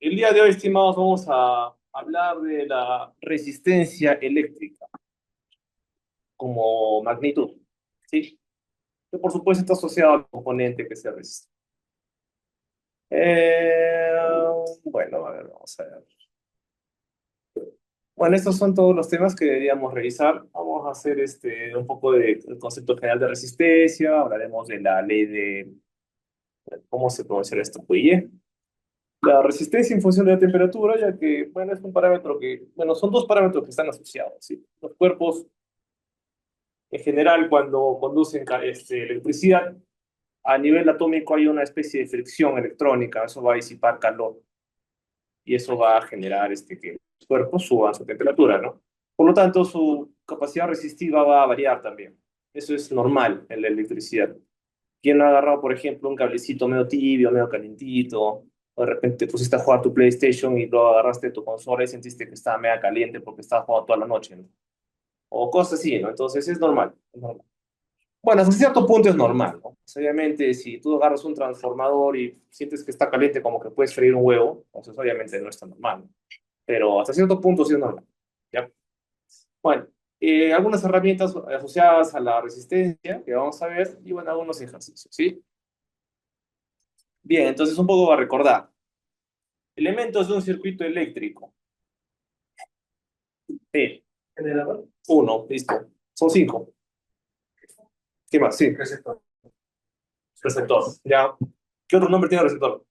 El día de hoy, estimados, vamos a hablar de la resistencia eléctrica como magnitud, ¿sí? Que por supuesto está asociado al componente que se resiste. Eh, bueno, a ver, vamos a ver. Bueno, estos son todos los temas que deberíamos revisar. Vamos a hacer un poco del concepto general de resistencia, hablaremos de la ley de cómo se pronuncia esto, QIE. La resistencia en función de la temperatura, ya que, bueno, es un parámetro que, bueno, son dos parámetros que están asociados, ¿sí? Los cuerpos en general, cuando conducen electricidad, a nivel atómico hay una especie de fricción electrónica, eso va a disipar calor y eso va a generar que los cuerpos suban su temperatura, ¿no? Por lo tanto, su capacidad resistiva va a variar también. Eso es normal en la electricidad. ¿Quién no ha agarrado, por ejemplo, un cablecito medio tibio, medio calentito? O de repente te pusiste a jugar tu PlayStation y luego agarraste tu consola y sentiste que estaba media caliente porque estaba jugando toda la noche, ¿no? O cosas así, ¿no? Entonces es normal, es normal. Bueno, hasta cierto punto es normal, ¿no? Pues, obviamente, si tú agarras un transformador y sientes que está caliente como que puedes freír un huevo, entonces obviamente no está normal, ¿no? Pero hasta cierto punto sí es normal, ¿ya? Bueno, algunas herramientas asociadas a la resistencia que vamos a ver y bueno, algunos ejercicios, ¿sí? Bien, entonces un poco a recordar. Elementos de un circuito eléctrico. Sí. Generador. Uno, listo. Son cinco. ¿Qué más? Sí. Receptor. Receptor, ya. ¿Qué otro nombre tiene receptor?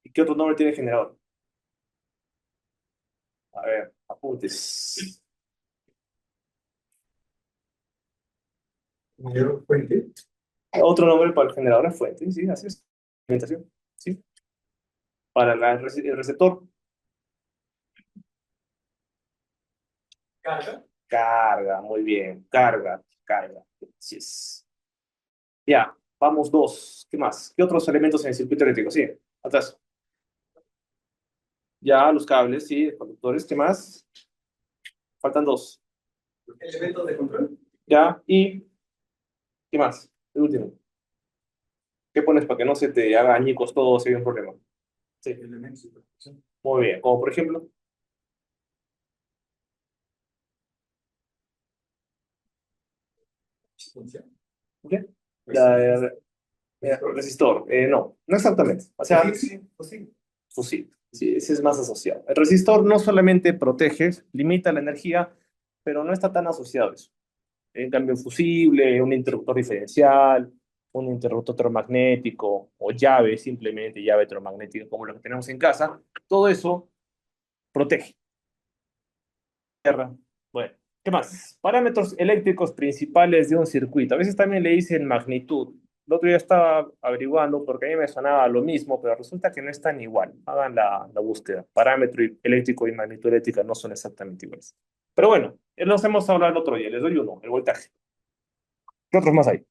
¿Y qué otro nombre tiene generador? A ver, apuntes. Generador fuente. Otro nombre para el generador es fuente, sí, así es. Alimentación, sí. Para el receptor, carga. Carga, muy bien. Carga, carga. Así es. Ya, vamos dos. ¿Qué más? ¿Qué otros elementos en el circuito eléctrico? Sí, atrás. Ya, los cables, sí, conductores. ¿Qué más? Faltan dos. Elementos de control. Ya, y ¿qué más? El último. ¿Qué pones para que no se te haga añicos todo si hay un problema? Sí. Elementos de protección. Muy bien. Como por ejemplo, ¿qué? La, resistor. No, no exactamente. O sea, sí, fusible. Fusible. Sí, ese es más asociado. El resistor no solamente protege, limita la energía, pero no está tan asociado a eso. En cambio, el fusible, un interruptor diferencial, un interruptor termomagnético o llave, simplemente llave termomagnética como lo que tenemos en casa, todo eso protege. Tierra. Bueno, ¿qué más? Parámetros eléctricos principales de un circuito. A veces también le dicen magnitud. El otro día estaba averiguando porque a mí me sonaba lo mismo, pero resulta que no están igual. Hagan la búsqueda. Parámetro eléctrico y magnitud eléctrica no son exactamente iguales. Pero bueno, los hemos hablado el otro día. Les doy uno, el voltaje. ¿Qué otros más hay?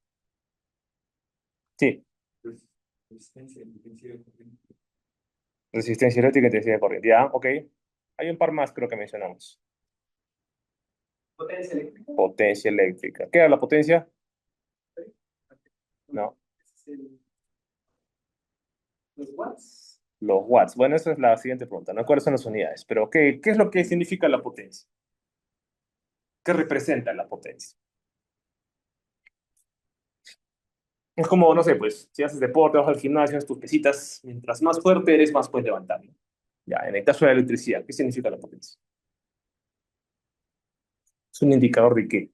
Sí. Resistencia, intensidad de corriente. Resistencia eléctrica, intensidad de corriente. Ya, ok. Hay un par más, creo que mencionamos. Potencia eléctrica. Potencia eléctrica. ¿Qué era la potencia? No. Los watts. Los watts. Bueno, esa es la siguiente pregunta, ¿no? ¿Cuáles son las unidades? Pero, ¿qué es lo que significa la potencia? ¿Qué representa la potencia? Es como, no sé, pues, si haces deporte, vas al gimnasio, haces tus pesitas, mientras más fuerte eres, más puedes levantar, ¿no? Ya, en el caso de la electricidad, ¿qué significa la potencia? Es un indicador de qué,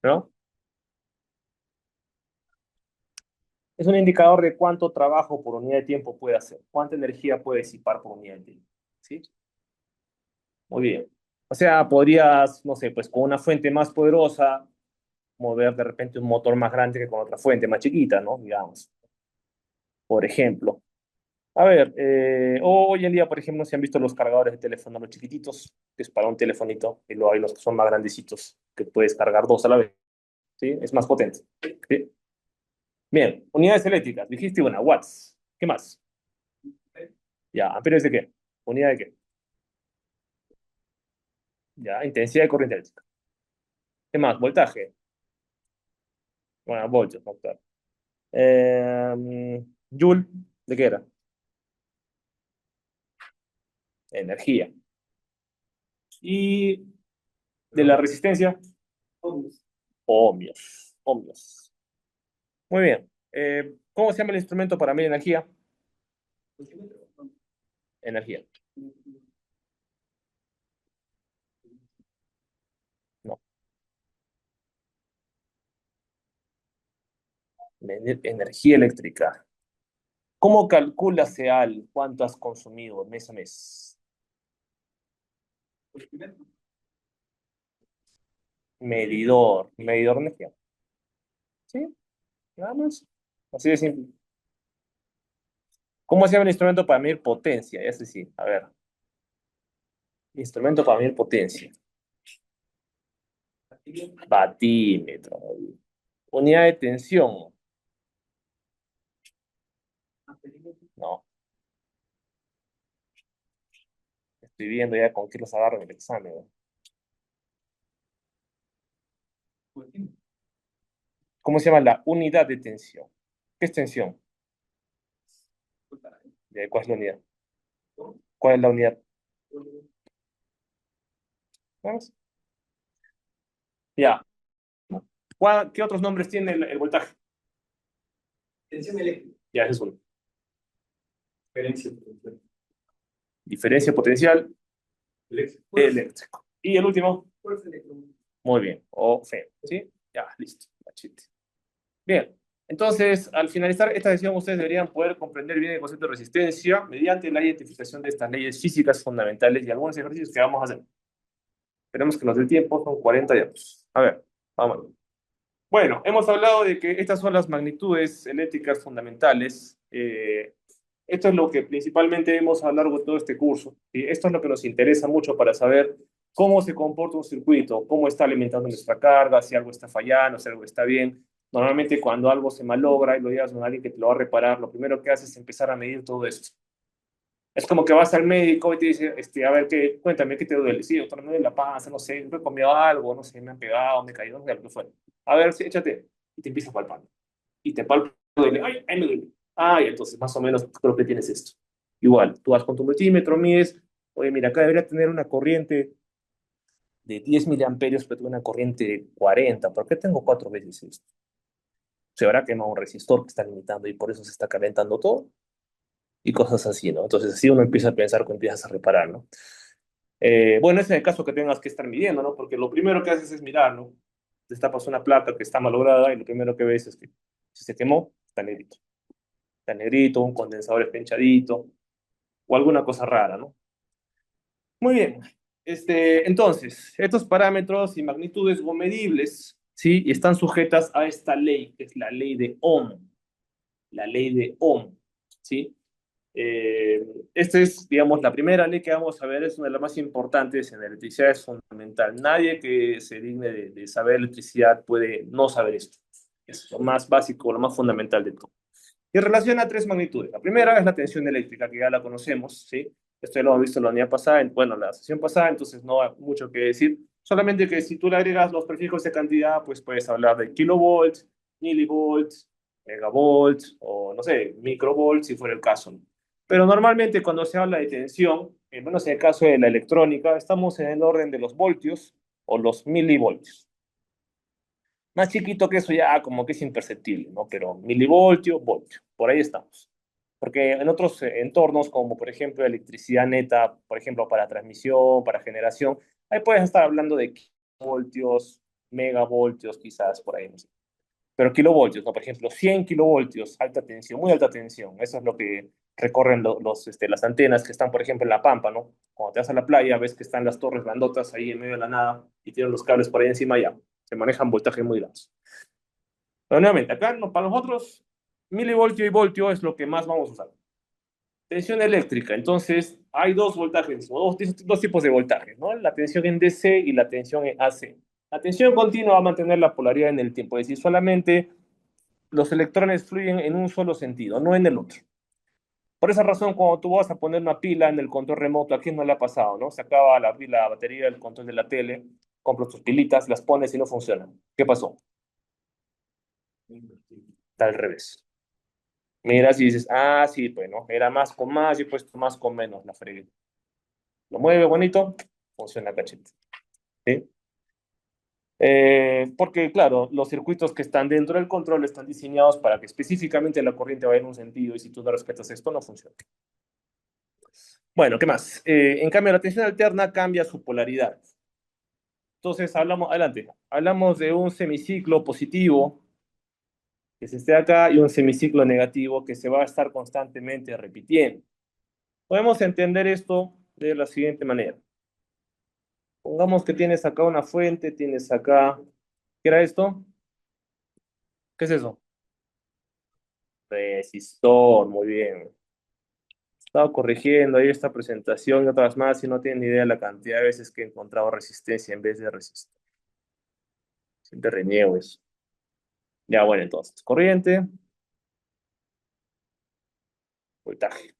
¿no? Es un indicador de cuánto trabajo por unidad de tiempo puede hacer, cuánta energía puede disipar por unidad de tiempo, ¿sí? Muy bien. O sea, podrías, no sé, pues con una fuente más poderosa, mover de repente un motor más grande que con otra fuente más chiquita, ¿no? Digamos, por ejemplo. A ver, hoy en día, por ejemplo, se han visto los cargadores de teléfono, los chiquititos, que es para un telefonito, y luego hay los que son más grandecitos, que puedes cargar dos a la vez, ¿sí? Es más potente. ¿Sí? Bien, unidades eléctricas, dijiste una, watts. ¿Qué más? Ya, amperes de qué? ¿Unidad de qué? Ya, intensidad de corriente eléctrica. ¿Qué más? Voltaje. Bueno, voltios, no, claro. Joule, ¿de qué era? Energía. Y de la resistencia, ohmios. Ohmios. Muy bien. ¿Cómo se llama el instrumento para medir energía? Energía. No. Medir energía eléctrica. ¿Cómo calcula SEAL cuánto has consumido mes a mes? Medidor. Medidor de energía. ¿Sí? Nada más. Así de simple. ¿Cómo se llama el instrumento para medir potencia? Ese sí. A ver. Instrumento para medir potencia. Batímetro. Unidad de tensión. No. Estoy viendo ya con qué los agarro en el examen. ¿Cómo se llama la unidad de tensión? ¿Qué es tensión? ¿Cuál es la unidad? ¿Cuál es la unidad? ¿Vamos? Ya. ¿Qué otros nombres tiene el voltaje? Tensión eléctrica. Ya, ese es uno. Diferencia potencial. Diferencia potencial eléctrico. Y el último. Fuerza electromagnética. Muy bien. O fe. ¿Sí? Ya, listo. Machete. Bien. Entonces, al finalizar esta sesión, ustedes deberían poder comprender bien el concepto de resistencia mediante la identificación de estas leyes físicas fundamentales y algunos ejercicios que vamos a hacer. Esperemos que nos dé tiempo, son 40 ya. A ver, vamos. Bueno, hemos hablado de que estas son las magnitudes eléctricas fundamentales. Esto es lo que principalmente vemos a lo largo de todo este curso. Y esto es lo que nos interesa mucho para saber cómo se comporta un circuito, cómo está alimentando nuestra carga, si algo está fallando, si algo está bien. Normalmente cuando algo se malogra y lo llevas a alguien que te lo va a reparar, lo primero que haces es empezar a medir todo esto. Es como que vas al médico y te dice, a ver, cuéntame, ¿qué te duele? Sí, doctor, me duele la panza, no sé, he comido algo, no sé, me han pegado, me he caído, no sé, lo que fuera. A ver, sí, échate. Y te empieza a palpar. Y te palpa, duele, ay, ay, me duele. Ay, entonces más o menos creo que tienes esto. Igual, tú vas con tu multímetro, mides, oye, mira, acá debería tener una corriente de 10 miliamperios, pero tengo una corriente de 40. ¿Por qué tengo 4 veces esto? Se habrá quemado un resistor que está limitando y por eso se está calentando todo y cosas así, ¿no? Entonces así uno empieza a pensar que empiezas a reparar, ¿no? Bueno, es en el caso que tengas que estar midiendo, ¿no? Porque lo primero que haces es mirar, ¿no? Destapas una placa que está malograda y lo primero que ves es que si se quemó, está negrito. Está negrito, un condensador espenchadito o alguna cosa rara, ¿no? Muy bien. Entonces, estos parámetros y magnitudes o medibles, ¿sí? Y están sujetas a esta ley, que es la ley de Ohm. La ley de Ohm, ¿sí? Esta es, digamos, la primera ley que vamos a ver, es una de las más importantes en electricidad, es fundamental. Nadie que se digne de saber electricidad puede no saber esto. Es lo más básico, lo más fundamental de todo. Y relaciona tres magnitudes. La primera es la tensión eléctrica, que ya la conocemos, ¿sí? Esto ya lo hemos visto en la unidad pasada, bueno, la sesión pasada, entonces no hay mucho que decir. Solamente que si tú le agregas los prefijos de cantidad, pues puedes hablar de kilovolts, milivolts, megavolts o, no sé, microvolts, si fuera el caso, ¿no? Pero normalmente cuando se habla de tensión, menos en el caso de la electrónica, estamos en el orden de los voltios o los milivoltios. Más chiquito que eso ya como que es imperceptible, ¿no? Pero milivoltio, voltio, por ahí estamos. Porque en otros entornos, como por ejemplo electricidad neta, por ejemplo para transmisión, para generación, ahí puedes estar hablando de voltios, megavoltios, quizás por ahí, no sé. Pero kilovoltios, ¿no? Por ejemplo, 100 kilovoltios, alta tensión, muy alta tensión. Eso es lo que recorren las antenas que están, por ejemplo, en la Pampa, ¿no? Cuando te vas a la playa, ves que están las torres grandotas ahí en medio de la nada y tienen los cables por ahí encima ya. Se manejan voltajes muy grandes. Pero nuevamente, acá no, para nosotros, milivoltio y voltio es lo que más vamos a usar. Tensión eléctrica, entonces hay dos voltajes, o dos tipos de voltajes, ¿no? La tensión en DC y la tensión en AC. La tensión continua va a mantener la polaridad en el tiempo, es decir, solamente los electrones fluyen en un solo sentido, no en el otro. Por esa razón, cuando tú vas a poner una pila en el control remoto, ¿a quién no le ha pasado, no? Se acaba la batería del control de la tele, compras tus pilitas, las pones y no funcionan. ¿Qué pasó? Está al revés. Miras y dices, ah, sí, pues no, era más con más y he puesto más con menos, la fregué. Lo mueve bonito, funciona cachete. ¿Sí? Porque, claro, los circuitos que están dentro del control están diseñados para que específicamente la corriente vaya en un sentido y si tú no respetas esto, no funciona. Bueno, ¿qué más? En cambio, la tensión alterna cambia su polaridad. Entonces, hablamos, adelante, hablamos de un semiciclo positivo que se esté acá y un semiciclo negativo que se va a estar constantemente repitiendo. Podemos entender esto de la siguiente manera. Pongamos que tienes acá una fuente, tienes acá, ¿qué era esto? ¿Qué es eso? Resistor, muy bien. Estaba corrigiendo ahí esta presentación y otras más y no tienen ni idea de la cantidad de veces que he encontrado resistencia en vez de resistor. Siempre reniego eso. Ya, bueno, entonces, corriente, voltaje.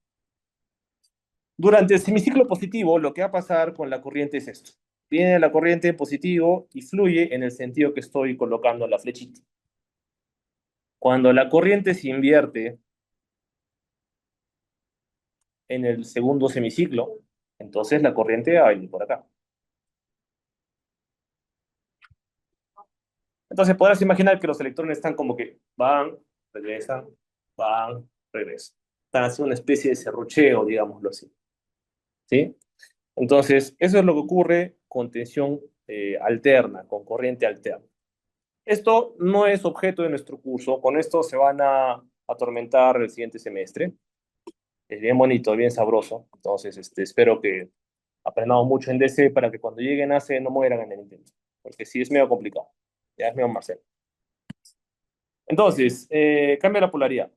Durante el semiciclo positivo, lo que va a pasar con la corriente es esto. Viene la corriente en positivo y fluye en el sentido que estoy colocando la flechita. Cuando la corriente se invierte en el segundo semiciclo, entonces la corriente va a venir por acá. Entonces podrás imaginar que los electrones están como que regresan, van, regresan. Están haciendo una especie de serrucheo, digámoslo así. ¿Sí? Entonces, eso es lo que ocurre con tensión alterna, con corriente alterna. Esto no es objeto de nuestro curso. Con esto se van a atormentar el siguiente semestre. Es bien bonito, bien sabroso. Entonces, espero que aprendamos mucho en DC para que cuando lleguen a C no mueran en el intento. Porque sí es medio complicado. Ya es medio Marcelo. Entonces, cambia la polaridad.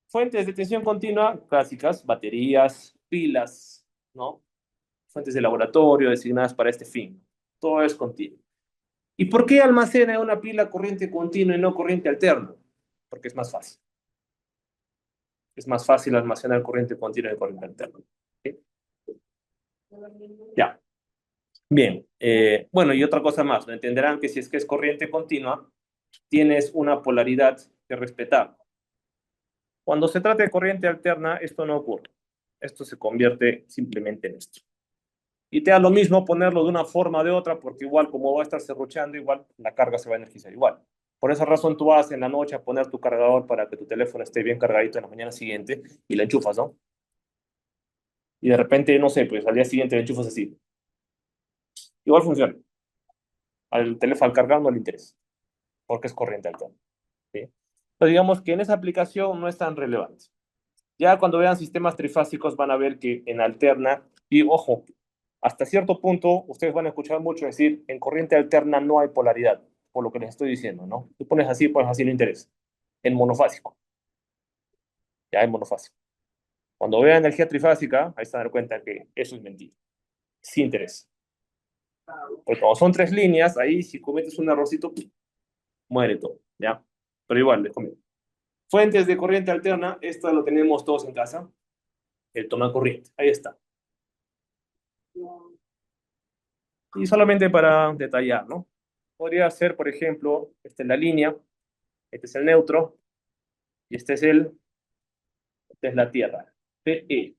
Fuentes de tensión continua clásicas, baterías, pilas, ¿no? Fuentes de laboratorio designadas para este fin. Todo es continuo. ¿Y por qué almacena una pila corriente continua y no corriente alterna? Porque es más fácil. Es más fácil almacenar corriente continua y corriente alterna. ¿Sí? Ya. Bien. Bueno, y otra cosa más. Entenderán que si es que es corriente continua, tienes una polaridad que respetar. Cuando se trata de corriente alterna, esto no ocurre. Esto se convierte simplemente en esto. Y te da lo mismo ponerlo de una forma o de otra, porque igual como va a estar serruchando, igual la carga se va a energizar igual. Por esa razón tú vas en la noche a poner tu cargador para que tu teléfono esté bien cargadito en la mañana siguiente y la enchufas, ¿no? Y de repente, no sé, pues al día siguiente la enchufas así. Igual funciona. Al teléfono al cargar no le interesa, porque es corriente alterna. ¿Sí? Pero digamos que en esa aplicación no es tan relevante. Ya cuando vean sistemas trifásicos van a ver que en alterna, y ojo, hasta cierto punto ustedes van a escuchar mucho decir, en corriente alterna no hay polaridad, por lo que les estoy diciendo, ¿no? Tú pones así, pues así no interesa. En monofásico, ya en monofásico. Cuando vean energía trifásica, ahí se van a dar cuenta que eso es mentira. Sí interesa. Porque como son tres líneas, ahí si cometes un errorcito, muere todo, ¿ya? Pero igual, les comento. Fuentes de corriente alterna, esta lo tenemos todos en casa, el toma corriente, ahí está. Y solamente para detallar, ¿no? Podría ser, por ejemplo, esta es la línea, este es el neutro, y esta es la Tierra. TE,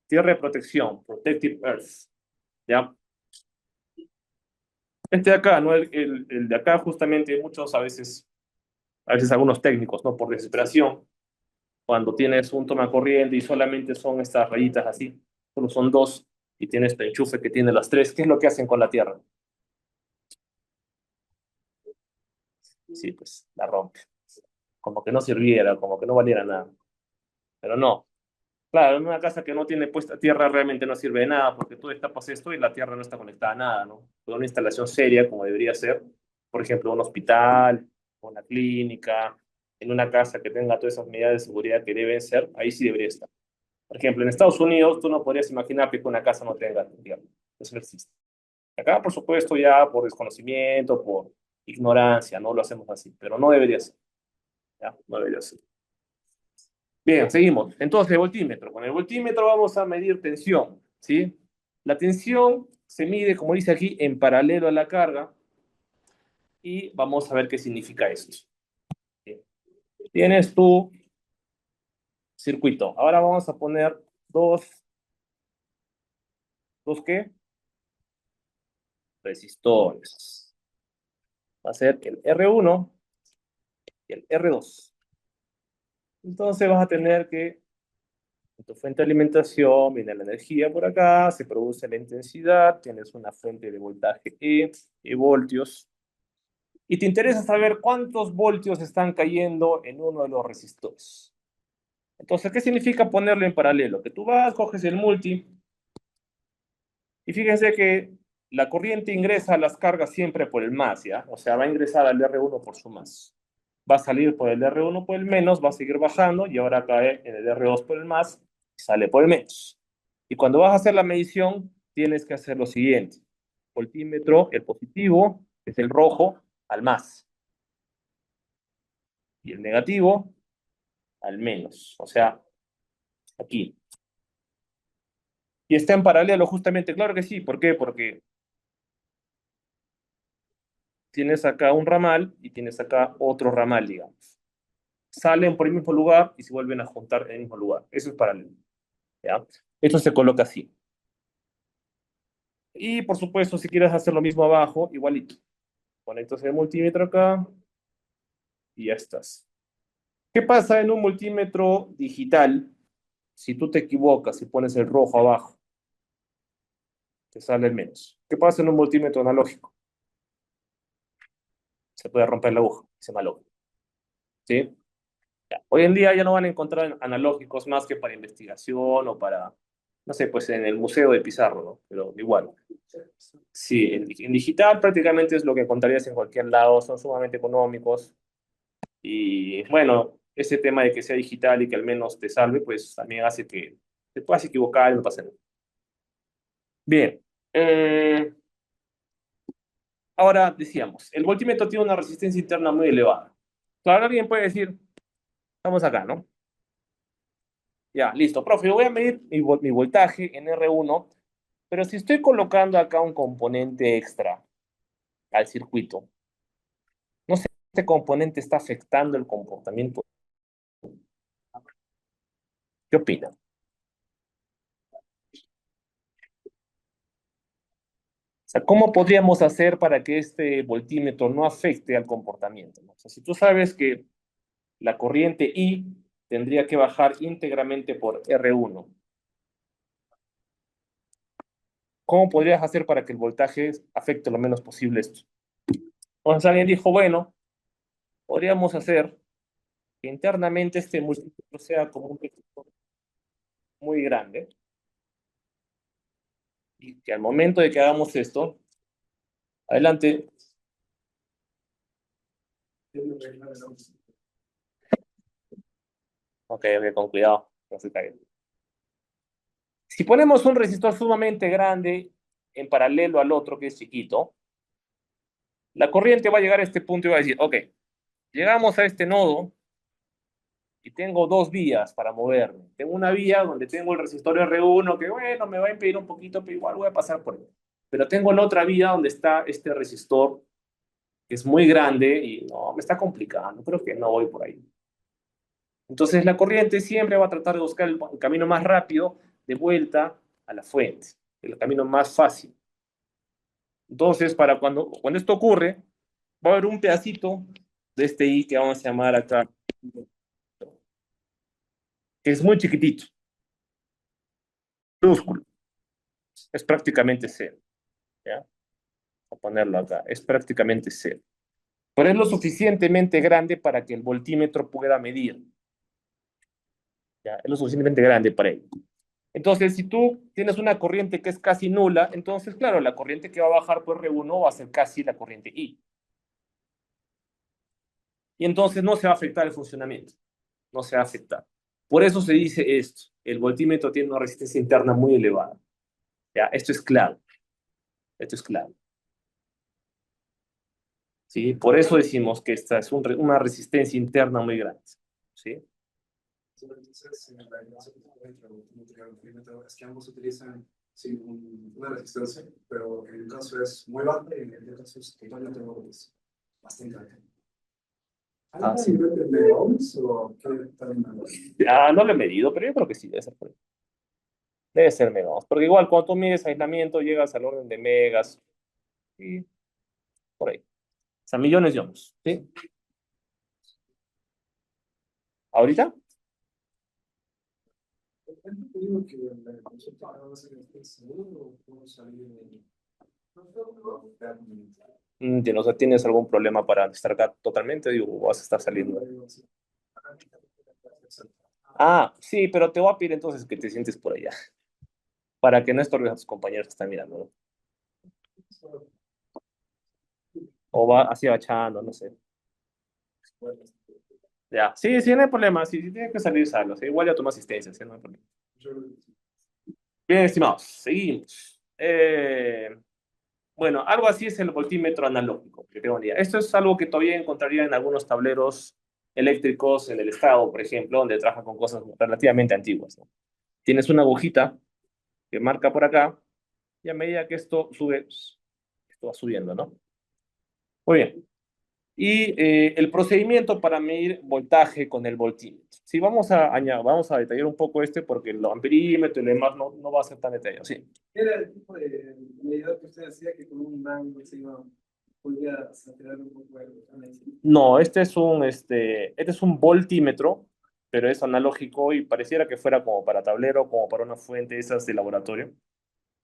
Tierra de Protección, Protective Earth, ¿ya? Este de acá, ¿no? El de acá, justamente, muchos a veces algunos técnicos, ¿no? Por desesperación, cuando tienes un toma corriente y solamente son estas rayitas así, solo son dos, y tienes este enchufe que tiene las tres, ¿qué es lo que hacen con la Tierra? Sí, pues la rompe. Como que no sirviera, como que no valiera nada. Pero no. Claro, en una casa que no tiene puesta tierra realmente no sirve de nada porque tú destapas esto y la tierra no está conectada a nada, ¿no? Pero una instalación seria como debería ser, por ejemplo, un hospital, una clínica, en una casa que tenga todas esas medidas de seguridad que deben ser, ahí sí debería estar. Por ejemplo, en Estados Unidos tú no podrías imaginar que una casa no tenga, digamos, eso no existe. Acá, por supuesto, ya por desconocimiento, por ignorancia, no lo hacemos así, pero no debería ser, ¿ya? No debería ser. Bien, seguimos. Entonces, el voltímetro. Con el voltímetro vamos a medir tensión, ¿sí? La tensión se mide, como dice aquí, en paralelo a la carga y vamos a ver qué significa esto. ¿Sí? Tienes tu circuito. Ahora vamos a poner ¿dos qué? Resistores. Va a ser el R1 y el R2. Entonces vas a tener que, en tu fuente de alimentación, viene la energía por acá, se produce la intensidad, tienes una fuente de voltaje E y voltios. Y te interesa saber cuántos voltios están cayendo en uno de los resistores. Entonces, ¿qué significa ponerlo en paralelo? Que tú vas, coges el multi, y fíjense que la corriente ingresa a las cargas siempre por el más, ¿ya? O sea, va a ingresar al R1 por su más. Va a salir por el R1 por el menos, va a seguir bajando y ahora cae en el R2 por el más y sale por el menos. Y cuando vas a hacer la medición, tienes que hacer lo siguiente. Voltímetro, el positivo, es el rojo, al más. Y el negativo, al menos. O sea, aquí. Y está en paralelo justamente, claro que sí. ¿Por qué? Porque tienes acá un ramal y tienes acá otro ramal, digamos. Salen por el mismo lugar y se vuelven a juntar en el mismo lugar. Eso es paralelo, ¿ya? Esto se coloca así. Y por supuesto, si quieres hacer lo mismo abajo, igualito. Conectas el multímetro acá y ya estás. ¿Qué pasa en un multímetro digital si tú te equivocas y pones el rojo abajo? Te sale el menos. ¿Qué pasa en un multímetro analógico? Se puede romper la aguja, se malogra. ¿Sí? Ya. Hoy en día ya no van a encontrar analógicos más que para investigación o para, no sé, pues en el museo de Pizarro, ¿no? Pero igual. Sí, en digital prácticamente es lo que encontrarías en cualquier lado, son sumamente económicos y bueno, ese tema de que sea digital y que al menos te salve, pues también hace que te puedas equivocar y no pase nada. Bien, eh, ahora decíamos, el voltímetro tiene una resistencia interna muy elevada. Claro, alguien puede decir, estamos acá, ¿no? Ya, listo, profe, yo voy a medir mi voltaje en R1, pero si estoy colocando acá un componente extra al circuito, no sé, este componente está afectando el comportamiento. ¿Qué opina? O sea, ¿cómo podríamos hacer para que este voltímetro no afecte al comportamiento? ¿No? O sea, si tú sabes que la corriente I tendría que bajar íntegramente por R1, ¿cómo podrías hacer para que el voltaje afecte lo menos posible esto? Entonces alguien dijo, bueno, podríamos hacer que internamente este multímetro sea como un resistor muy grande y que al momento de que hagamos esto, adelante, ok, ok, con cuidado, no se caiga. Si ponemos un resistor sumamente grande en paralelo al otro que es chiquito, la corriente va a llegar a este punto y va a decir, ok, llegamos a este nodo y tengo dos vías para moverme. Tengo una vía donde tengo el resistor R1 que, bueno, me va a impedir un poquito, pero igual voy a pasar por él. Pero tengo la otra vía donde está este resistor que es muy grande y no, me está complicando, creo que no voy por ahí. Entonces la corriente siempre va a tratar de buscar el camino más rápido de vuelta a la fuente, el camino más fácil. Entonces, para cuando esto ocurre, va a haber un pedacito de este I que vamos a llamar acá, que es muy chiquitito, minúsculo, es prácticamente cero, ¿ya? A ponerlo acá, es prácticamente cero. Pero es lo suficientemente grande para que el voltímetro pueda medir, ¿ya? Es lo suficientemente grande para ello. Entonces, si tú tienes una corriente que es casi nula, entonces, claro, la corriente que va a bajar por R1 va a ser casi la corriente I. Y entonces no se va a afectar el funcionamiento, no se va a afectar. Por eso se dice esto, el voltímetro tiene una resistencia interna muy elevada. ¿Ya? Esto es clave, esto es clave. ¿Sí? Por eso decimos que esta es una resistencia interna muy grande. ¿Sí? Entonces, en realidad, es que ambos utilizan sí, una resistencia, pero en el caso es muy baja y en el caso es totalmente nuevo, es bastante alta. ¿Hay Ah, una sí. nivel de megaohms o qué tal? Ah, no lo he medido, pero yo creo que sí, debe ser por ahí. Debe ser menos. Porque igual cuando tú mides aislamiento llegas al orden de megas y por ahí. O sea, millones de ohms. ¿Sí? ¿Ahorita? Te digo que la consulta va a ser seguro o puedo salir de... O sea, ¿tienes algún problema para descargar totalmente? Digo, vas a estar saliendo. Ah, sí, pero te voy a pedir entonces que te sientes por allá, para que no estorbes a tus compañeros que están mirando, ¿no? O va así agachando, no sé. Ya, sí, sí, no hay problema. Sí, sí, tiene que salir salo. Sí, igual ya toma asistencia, sí, no hay problema. Bien, estimados, seguimos. Bueno, algo así es el voltímetro analógico, que tengo idea. Esto es algo que todavía encontraría en algunos tableros eléctricos en el estado, por ejemplo, donde trabajan con cosas relativamente antiguas, ¿no? Tienes una agujita que marca por acá y a medida que esto sube, esto va subiendo, ¿no? Muy bien. Y el procedimiento para medir voltaje con el voltímetro. Sí, vamos a detallar un poco este porque el amperímetro y lo demás no va a ser tan detallado. Sí. Era el tipo de medidor que usted decía que con un mango se iba, podía acelerar un poco el análisis. No, este es un voltímetro, pero es analógico y pareciera que fuera como para tablero, como para una fuente de esas de laboratorio.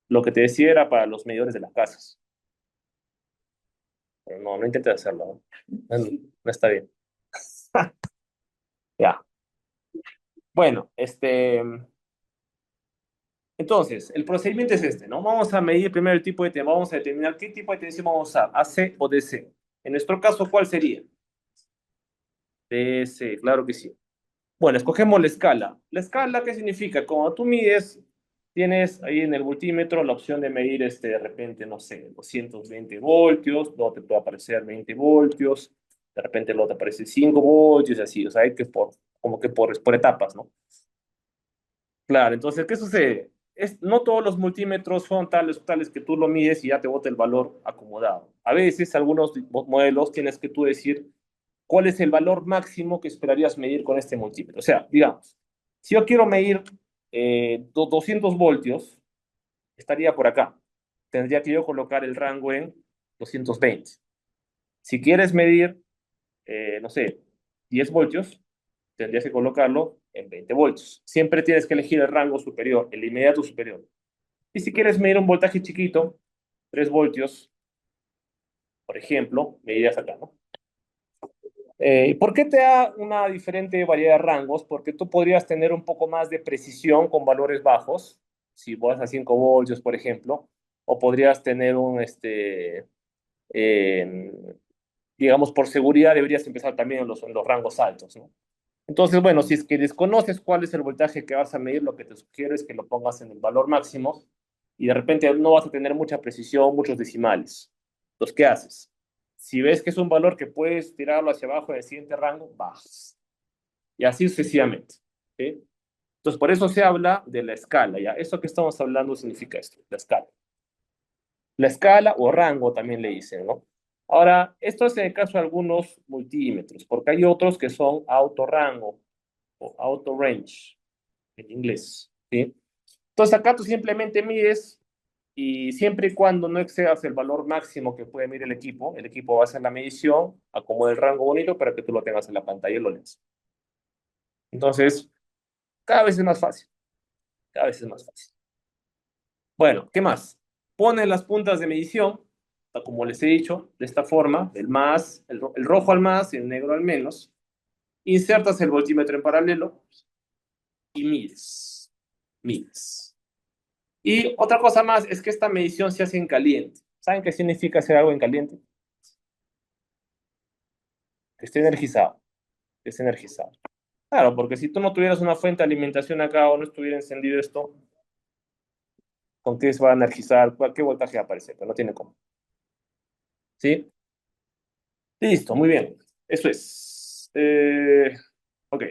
Lo que te decía era para los medidores de las casas. Pero no intentes hacerlo, ¿no? No está bien. Ya. Bueno, entonces, el procedimiento es este, ¿no? Vamos a medir primero el tipo de tensión, vamos a determinar qué tipo de tensión vamos a usar, AC o DC. En nuestro caso, ¿cuál sería? DC, claro que sí. Bueno, escogemos la escala. ¿La escala qué significa? Cuando tú mides, tienes ahí en el multímetro la opción de medir de repente, no sé, 220 voltios, luego te puede aparecer 20 voltios, de repente luego te aparece 5 voltios y así, o sea, hay que como que por etapas, ¿no? Claro, entonces, ¿qué sucede? No todos los multímetros son tales que tú lo mides y ya te bota el valor acomodado. A veces, algunos modelos tienes que tú decir cuál es el valor máximo que esperarías medir con este multímetro. O sea, digamos, si yo quiero medir 200 voltios, estaría por acá. Tendría que yo colocar el rango en 220. Si quieres medir, no sé, 10 voltios, tendrías que colocarlo en 20 voltios. Siempre tienes que elegir el rango superior, el inmediato superior. Y si quieres medir un voltaje chiquito, 3 voltios, por ejemplo, medirías acá, ¿no? ¿Por qué te da una diferente variedad de rangos? Porque tú podrías tener un poco más de precisión con valores bajos, si vas a 5 voltios, por ejemplo, o podrías tener eh, digamos, por seguridad deberías empezar también en los rangos altos, ¿no? Entonces, bueno, si es que desconoces cuál es el voltaje que vas a medir, lo que te sugiero es que lo pongas en el valor máximo y de repente no vas a tener mucha precisión, muchos decimales. Entonces, ¿qué haces? Si ves que es un valor que puedes tirarlo hacia abajo en el siguiente rango, bajas. Y así sucesivamente. ¿Sí? Entonces, por eso se habla de la escala, ¿ya? Esto que estamos hablando significa esto, la escala. La escala o rango también le dicen, ¿no? Ahora, esto es en el caso de algunos multímetros, porque hay otros que son autorrango o auto range en inglés, ¿sí? Entonces acá tú simplemente mides y siempre y cuando no excedas el valor máximo que puede medir el equipo va a hacer la medición, acomoda el rango bonito para que tú lo tengas en la pantalla y lo leas. Entonces, cada vez es más fácil, cada vez es más fácil. Bueno, ¿qué más? Pone las puntas de medición, como les he dicho, de esta forma, el rojo al más y el negro al menos. Insertas el voltímetro en paralelo y mides. Mides. Y otra cosa más es que esta medición se hace en caliente. ¿Saben qué significa hacer algo en caliente? Que esté energizado, que esté energizado. Claro, porque si tú no tuvieras una fuente de alimentación acá o no estuviera encendido esto, ¿con qué se va a energizar? ¿Qué voltaje va a aparecer? Pero no tiene cómo. ¿Sí? Listo, muy bien. Eso es. Ok,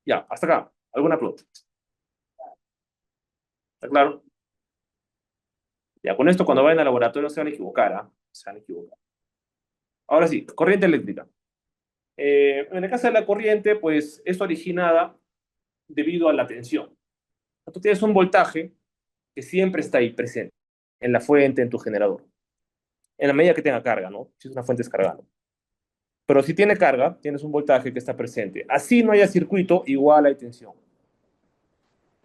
ya, hasta acá. ¿Alguna pregunta? ¿Está claro? Ya, con esto cuando vayan al laboratorio no se van a equivocar, ¿ah? Se van a equivocar. Ahora sí, corriente eléctrica. En el caso de la corriente, pues es originada debido a la tensión. Tú tienes un voltaje que siempre está ahí presente, en la fuente, en tu generador, en la medida que tenga carga, ¿no? Si es una fuente descargada. Pero si tiene carga, tienes un voltaje que está presente. Así no haya circuito, igual hay tensión,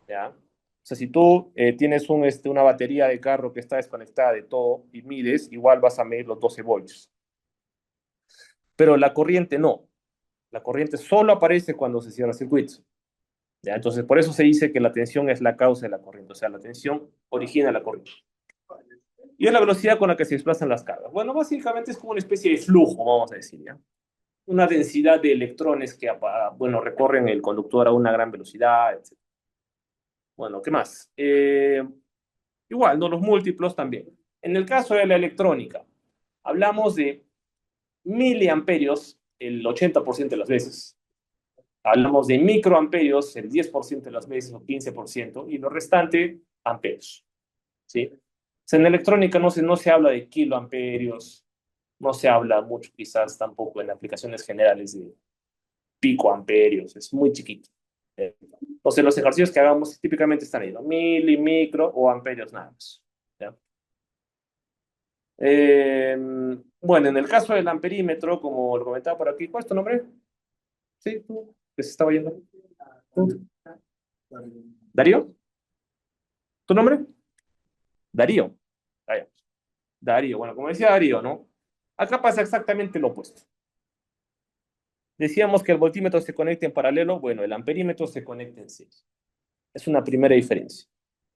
¿ya? O sea, si tú tienes una batería de carro que está desconectada de todo y mides, igual vas a medir los 12 voltios. Pero la corriente no. La corriente solo aparece cuando se cierra el circuito. ¿Ya? Entonces, por eso se dice que la tensión es la causa de la corriente. O sea, la tensión origina la corriente. Y es la velocidad con la que se desplazan las cargas. Bueno, básicamente es como una especie de flujo, vamos a decir, ¿ya? Una densidad de electrones que, bueno, recorren el conductor a una gran velocidad, etc. Bueno, ¿qué más? Igual, ¿no? Los múltiplos también. En el caso de la electrónica, hablamos de miliamperios el 80% de las veces. Hablamos de microamperios el 10% de las veces o 15%, y lo restante, amperios. ¿Sí? O sea, en electrónica no se habla de kiloamperios, no se habla mucho quizás tampoco en aplicaciones generales de picoamperios, es muy chiquito. Entonces los ejercicios que hagamos típicamente están ahí, ¿no? Mili, micro o amperios nada más. ¿Ya? Eh, bueno, en el caso del amperímetro, como lo comentaba por aquí, ¿cuál es tu nombre? Sí, tú, que se estaba yendo. ¿Tú? ¿Darío? ¿Tu nombre? Darío. Ah, ya. Darío, bueno, como decía Darío, ¿no? Acá pasa exactamente lo opuesto. Decíamos que el voltímetro se conecta en paralelo, bueno, el amperímetro se conecta en serie. Es una primera diferencia.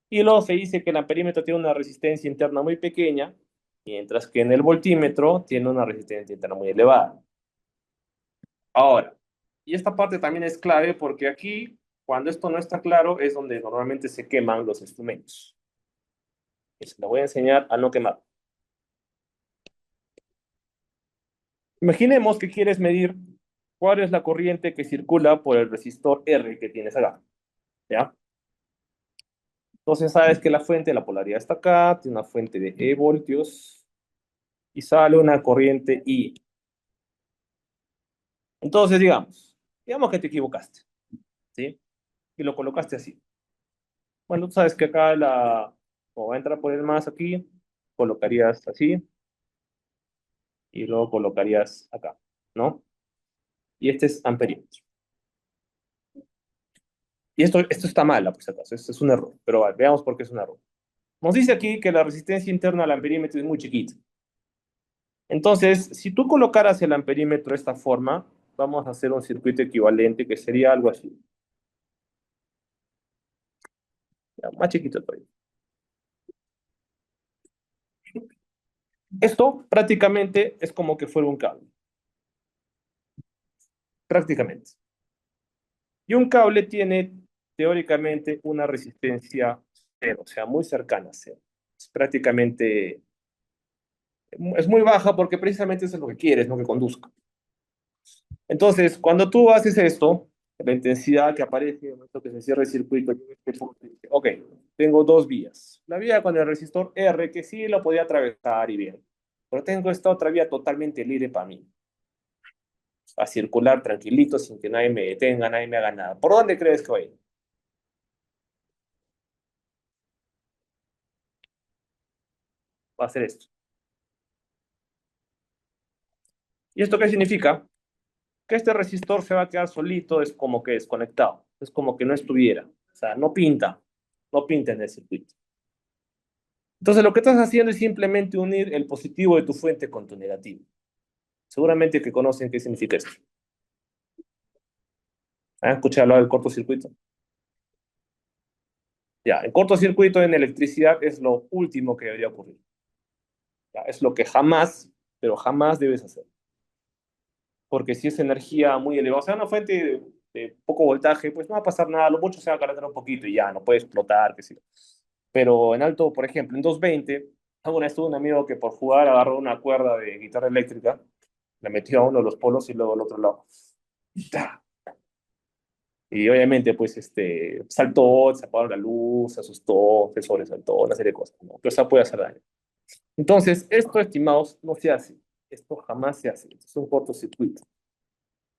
Y luego se dice que el amperímetro tiene una resistencia interna muy pequeña, mientras que en el voltímetro tiene una resistencia interna muy elevada. Ahora, y esta parte también es clave porque aquí, cuando esto no está claro, es donde normalmente se queman los instrumentos. Les lo voy a enseñar a no quemar. Imaginemos que quieres medir cuál es la corriente que circula por el resistor R que tienes acá, ¿ya? Entonces sabes que la fuente, la polaridad está acá, tiene una fuente de E voltios y sale una corriente I. Entonces, digamos que te equivocaste, ¿sí? Y lo colocaste así. Bueno, tú sabes que acá como va a entrar por el más aquí, colocarías así y luego colocarías acá, ¿no? Y este es amperímetro. Y esto está mal, por si acaso, esto es un error, pero vale, veamos por qué es un error. Nos dice aquí que la resistencia interna al amperímetro es muy chiquita. Entonces, si tú colocaras el amperímetro de esta forma, vamos a hacer un circuito equivalente que sería algo así. Ya, más chiquito todavía. Esto prácticamente es como que fuera un cable. Prácticamente. Y un cable tiene teóricamente una resistencia cero, o sea, muy cercana a cero. Es prácticamente, es muy baja porque precisamente eso es lo que quieres, no que conduzca. Entonces, cuando tú haces esto, la intensidad que aparece en el momento que se cierra el circuito, ok, tengo dos vías. La vía con el resistor R, que sí lo podía atravesar y bien, pero tengo esta otra vía totalmente libre para mí, a circular tranquilito, sin que nadie me detenga, nadie me haga nada. ¿Por dónde crees que voy? Va a ser esto. ¿Y esto qué significa? Que este resistor se va a quedar solito, es como que desconectado, es como que no estuviera, o sea, no pinta en el circuito. Entonces lo que estás haciendo es simplemente unir el positivo de tu fuente con tu negativo. Seguramente que conocen qué significa esto. ¿Han escuchado hablar del cortocircuito? Ya, el cortocircuito en electricidad es lo último que debería ocurrir. Ya, es lo que jamás, pero jamás debes hacer. Porque si es energía muy elevada, o sea, una fuente de poco voltaje, pues no va a pasar nada, lo mucho se va a calentar un poquito y ya, no puede explotar, qué sé yo. Pero en alto, por ejemplo, en 220, alguna vez tuve un amigo que por jugar agarró una cuerda de guitarra eléctrica, la metió a uno de los polos y luego al otro lado. ¡Ta! Y obviamente, pues, saltó, se apagó la luz, se asustó, se sobresaltó, una serie de cosas, ¿no? Pero eso puede hacer daño. Entonces, esto, estimados, no se hace. Esto jamás se hace. Esto es un cortocircuito.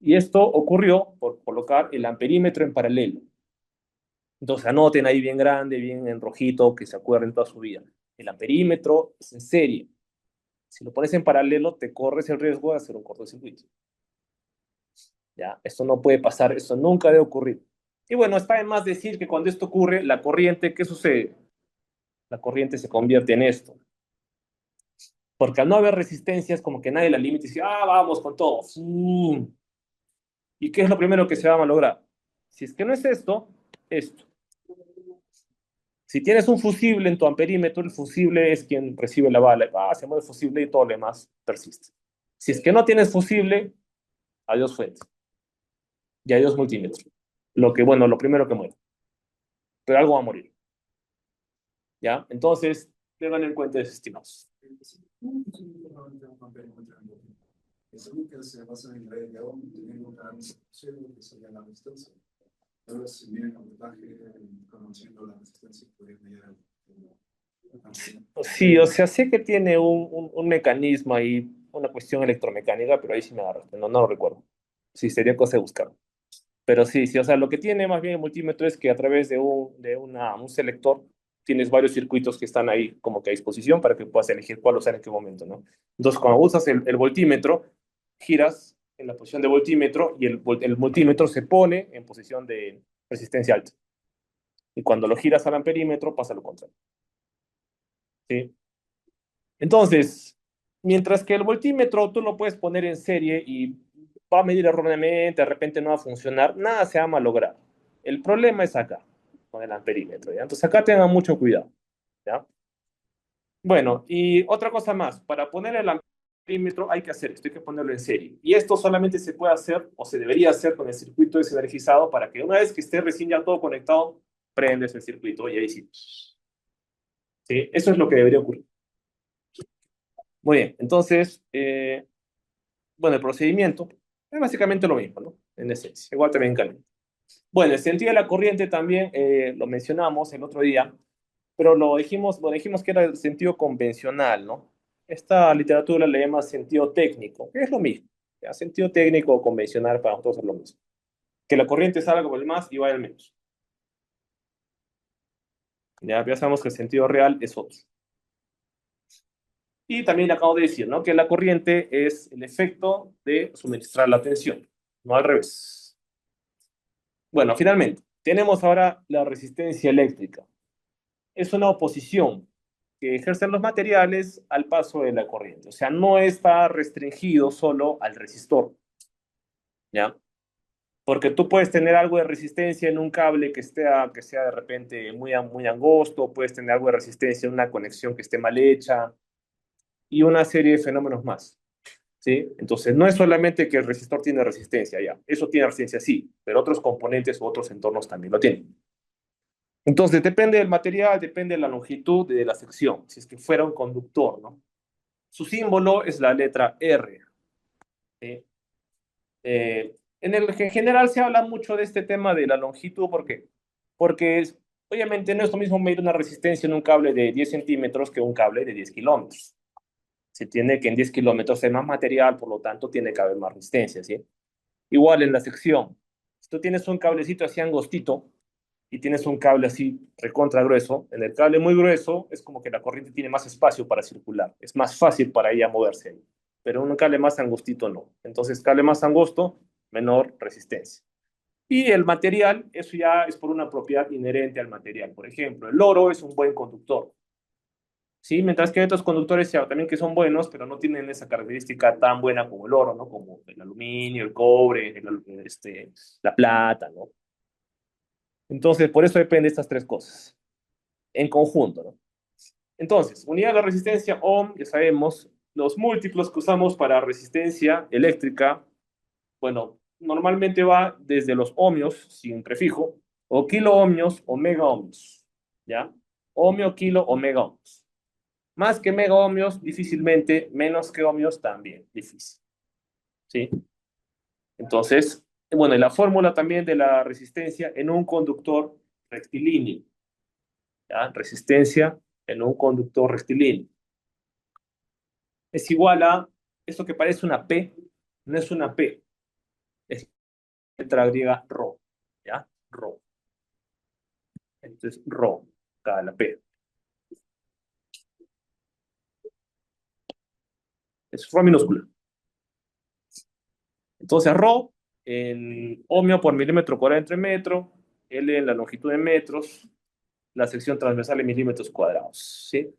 Y esto ocurrió por colocar el amperímetro en paralelo. Entonces anoten ahí bien grande, bien en rojito, que se acuerden toda su vida. El amperímetro es en serie. Si lo pones en paralelo, te corres el riesgo de hacer un cortocircuito. ¿Ya? Esto no puede pasar, esto nunca debe ocurrir. Y bueno, está de más decir que cuando esto ocurre, la corriente, ¿qué sucede? La corriente se convierte en esto. Porque al no haber resistencia, es como que nadie la limita y dice, ah, vamos con todo. ¿Y qué es lo primero que se va a malograr? Si es que no es esto, esto. Si tienes un fusible en tu amperímetro, el fusible es quien recibe la bala. Ah, se mueve el fusible y todo lo demás persiste. Si es que no tienes fusible, adiós fuente y adiós multímetro. Lo que, bueno, lo primero que muere. Pero algo va a morir. ¿Ya? Entonces, tengan en cuenta esos estimados. Según que se basa en la ley de Ohm, teniendo un carácter ciego que sería la resistencia. Ahora, si bien el voltaje, conociendo la resistencia, podría hallar Sí, o sea, sé que tiene un mecanismo ahí, una cuestión electromecánica, pero ahí sí me agarraste, no lo recuerdo. Sí, sería cosa de buscarlo. Pero sí, sí, o sea, lo que tiene más bien el multímetro es que a través de un selector tienes varios circuitos que están ahí como que a disposición para que puedas elegir cuál usar en qué momento, ¿no? Entonces, cuando usas el voltímetro, giras en la posición de voltímetro y el multímetro se pone en posición de resistencia alta. Y cuando lo giras al amperímetro, pasa lo contrario, ¿sí? Entonces, mientras que el voltímetro tú lo puedes poner en serie y va a medir erróneamente, de repente no va a funcionar, nada se va a malograr. El problema es acá, con el amperímetro, ¿ya? Entonces acá tengan mucho cuidado, ¿ya? Bueno, y otra cosa más, para poner el amperímetro hay que hacer esto, hay que ponerlo en serie. Y esto solamente se puede hacer o se debería hacer con el circuito energizado para que una vez que esté recién ya todo conectado, prendes el circuito y ahí sí. ¿Sí? Eso es lo que debería ocurrir. Muy bien, entonces, bueno, el procedimiento es básicamente lo mismo, ¿no? En esencia, igual también caliente. Bueno, el sentido de la corriente también lo mencionamos el otro día, pero lo dijimos que era el sentido convencional, ¿no? Esta literatura le llama sentido técnico, que es lo mismo. ¿Ya? Sentido técnico o convencional para nosotros es lo mismo. Que la corriente salga por el más y vaya al menos. Ya sabemos que el sentido real es otro. Y también le acabo de decir, ¿no? Que la corriente es el efecto de suministrar la tensión, no al revés. Bueno, finalmente, tenemos ahora la resistencia eléctrica. Es una oposición que ejercen los materiales al paso de la corriente. O sea, no está restringido solo al resistor, ¿ya? Porque tú puedes tener algo de resistencia en un cable que sea de repente muy angosto, puedes tener algo de resistencia en una conexión que esté mal hecha y una serie de fenómenos más, ¿sí? Entonces, no es solamente que el resistor tiene resistencia, ya. Eso tiene resistencia, sí, pero otros componentes u otros entornos también lo tienen. Entonces, depende del material, depende de la longitud de la sección, si es que fuera un conductor, ¿no? Su símbolo es la letra R. ¿Sí? En general se habla mucho de este tema de la longitud, ¿por qué? Porque obviamente no es lo mismo medir una resistencia en un cable de 10 centímetros que un cable de 10 kilómetros. Se tiene que en 10 kilómetros hay más material, por lo tanto tiene que haber más resistencia, ¿sí? Igual en la sección, si tú tienes un cablecito así angostito, y tienes un cable así recontra grueso, en el cable muy grueso es como que la corriente tiene más espacio para circular, es más fácil para ella moverse ahí, pero un cable más angostito no. Entonces, cable más angosto, menor resistencia. Y el material, eso ya es por una propiedad inherente al material. Por ejemplo, el oro es un buen conductor, ¿sí? Mientras que hay otros conductores ya, también que son buenos, pero no tienen esa característica tan buena como el oro, ¿no? Como el aluminio, el cobre, la plata, ¿no? Entonces, por eso depende de estas tres cosas en conjunto, ¿no? Entonces, unidad de resistencia ohm, ya sabemos, los múltiplos que usamos para resistencia eléctrica, bueno, normalmente va desde los ohmios, sin prefijo, o kiloohmios o megaohmios, ¿ya? Ohmio, kilo o megaohmios. Más que megaohmios, difícilmente, menos que ohmios también, difícil, ¿sí? Entonces, bueno, y la fórmula también de la resistencia en un conductor rectilíneo, ¿ya? Resistencia en un conductor rectilíneo. Es igual a, esto que parece una P, no es una P, es letra griega rho, ¿ya? Rho. Entonces, rho, acá la P. Es rho minúscula. Entonces, rho en ohmio por milímetro cuadrado entre metro, L en la longitud en metros, la sección transversal en milímetros cuadrados, ¿sí?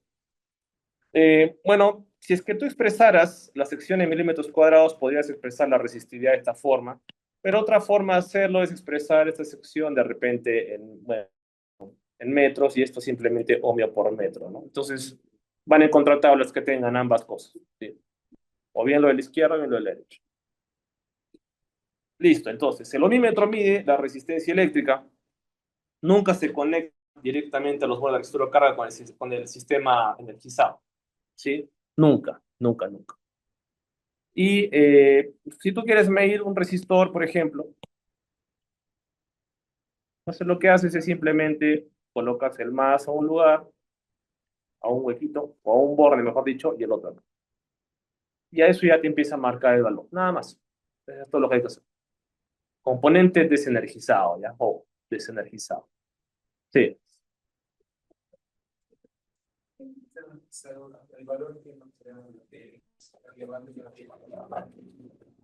Bueno, si es que tú expresaras la sección en milímetros cuadrados, podrías expresar la resistividad de esta forma, pero otra forma de hacerlo es expresar esta sección de repente en, bueno, en metros y esto simplemente ohmio por metro, ¿no? Entonces, van a encontrar tablas que tengan ambas cosas, ¿sí? O bien lo de la izquierda o bien lo de la derecha. Listo, entonces, el ohmímetro mide la resistencia eléctrica, nunca se conecta directamente a los bordes de la carga con el sistema energizado, ¿sí? Nunca, nunca, nunca. Y si tú quieres medir un resistor, por ejemplo, entonces lo que haces es simplemente colocas el más a un lugar, a un huequito, o a un borde, mejor dicho, y el otro. Y a eso ya te empieza a marcar el valor, nada más. Eso es todo lo que hay que hacer. Componente desenergizado, ¿ya? O desenergizado. Sí. El valor que nos da